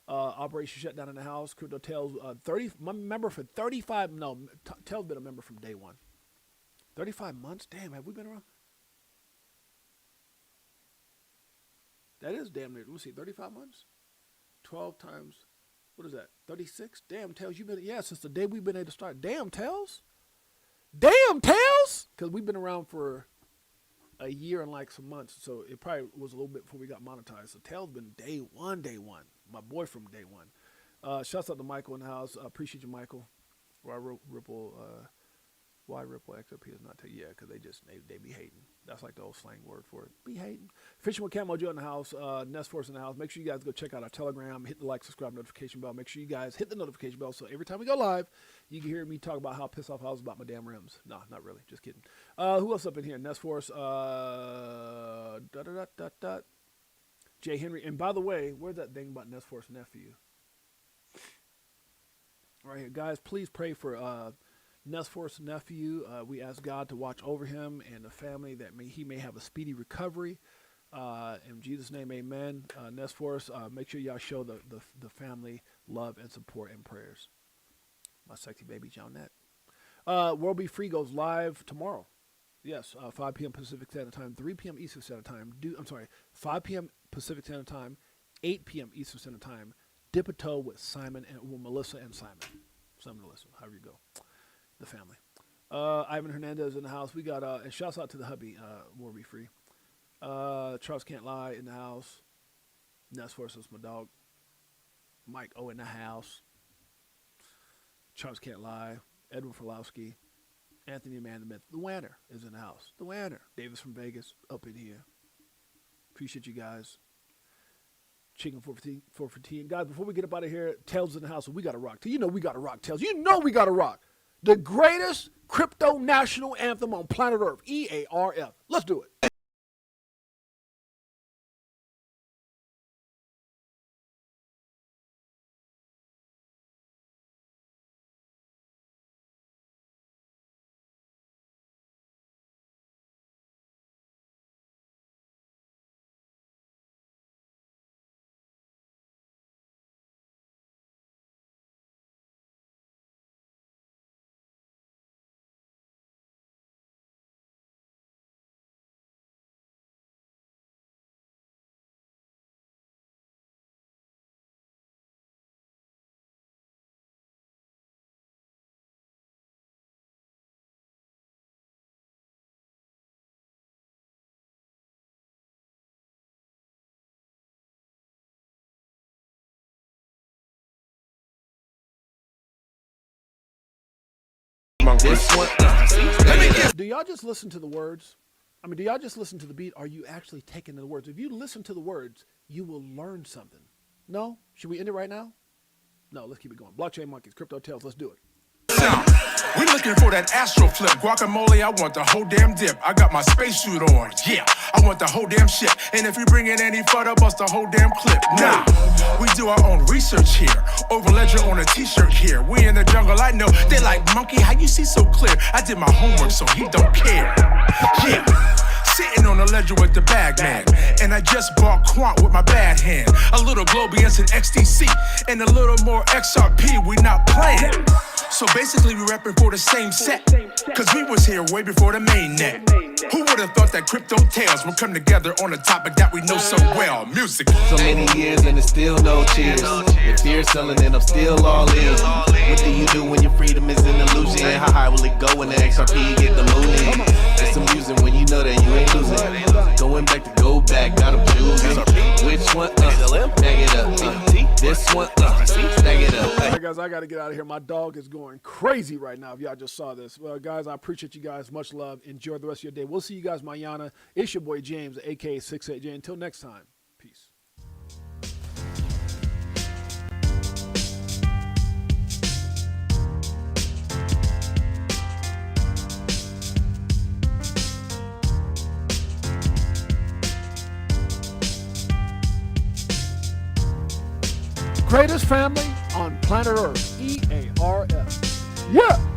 Operation Shutdown in the house. Crypto Tails, 30. My member for 35. No, Tails been a member from day one. 35 months. Damn, have we been around? That is damn near. Let me see. 35 months. 12 times. What is that? 36. Damn, Tails, you've been since the day we've been able to start. Damn, Tails. Damn, Tails. Because we've been around for a year and like some months, so it probably was a little bit before we got monetized. So Tails been day one. My boy from day one. Shouts out to Michael in the house. Appreciate you, Michael. Why Ripple XRP is not taking? Yeah, because they be hating. That's like the old slang word for it. Be hating. Fishing with Camo Joe in the house. Nest Force in the house. Make sure you guys go check out our Telegram. Hit the like, subscribe, notification bell. Make sure you guys hit the notification bell so every time we go live, you can hear me talk about how pissed off I was about my damn rims. No, not really. Just kidding. Who else up in here? Nest Force. Jay Henry. And by the way, where's that thing about Nest Force nephew? Right here, guys. Please pray for Nest Force nephew. We ask God to watch over him and the family, that he may have a speedy recovery. In Jesus' name, amen. Nest Force, make sure y'all show the family love and support and prayers. My sexy baby Johnette. World Be Free goes live tomorrow. Yes, 5 p.m. Pacific Standard Time, 3 p.m. Eastern Standard Time. 5 p.m. Pacific Standard Time, 8 p.m. Eastern Standard Time. Dip a toe with Melissa and Simon. Simon and Melissa, however you go. The family. Ivan Hernandez in the house. We got, and shouts out to the hubby, War Be Free. Charles Can't Lie in the house. Nest Force is my dog. Mike O in the house. Charles Can't Lie. Edwin Frolowski. Anthony Man the Myth. The Wanner is in the house. The Wanner. Davis from Vegas up in here. Appreciate you guys. Chicken 415. Guys, before we get up out of here, Tails in the house. So we got to rock. You know we got to rock, Tails. You know we got to rock. The greatest crypto national anthem on planet Earth, EARF. Let's do it. Do y'all just listen to the words? I mean, do y'all just listen to the beat? Are you actually taking the words? If you listen to the words, you will learn something. No? Should we end it right now? No, let's keep it going. Blockchain Monkeys, Crypto Tales, let's do it. We looking for that astro flip. Guacamole, I want the whole damn dip. I got my spacesuit on, yeah. I want the whole damn ship. And if you bring in any photo, bust the whole damn clip. Nah, we do our own research here. Over ledger on a t-shirt here. We in the jungle, I know. They like, monkey, how you see so clear? I did my homework, so he don't care. Yeah. Sitting on the ledger with the bag man. And I just bought Quant with my bad hand. A little Globians and XTC. And a little more XRP, we not playing. So basically we repping for the same set. Cause we was here way before the main net. Who would have thought that Crypto Tales would come together on a topic that we know so well? Music. So many years and it's still no cheers. If you're selling it, I'm still all in. What do you do when your freedom is an illusion? How high will it go when the XRP get the mooning? It's amusing when you know that you ain't losing. Going back to go back, got them choosing. Which one? Bag it up. This one? Stack it up. All right, guys, I got to get out of here. My dog is going crazy right now if y'all just saw this. Well, guys, I appreciate you guys. Much love. Enjoy the rest of your day. We'll see you guys mañana. It's your boy James, a.k.a. 68J. Until next time, peace. Greatest family on planet Earth, EARF. Yeah.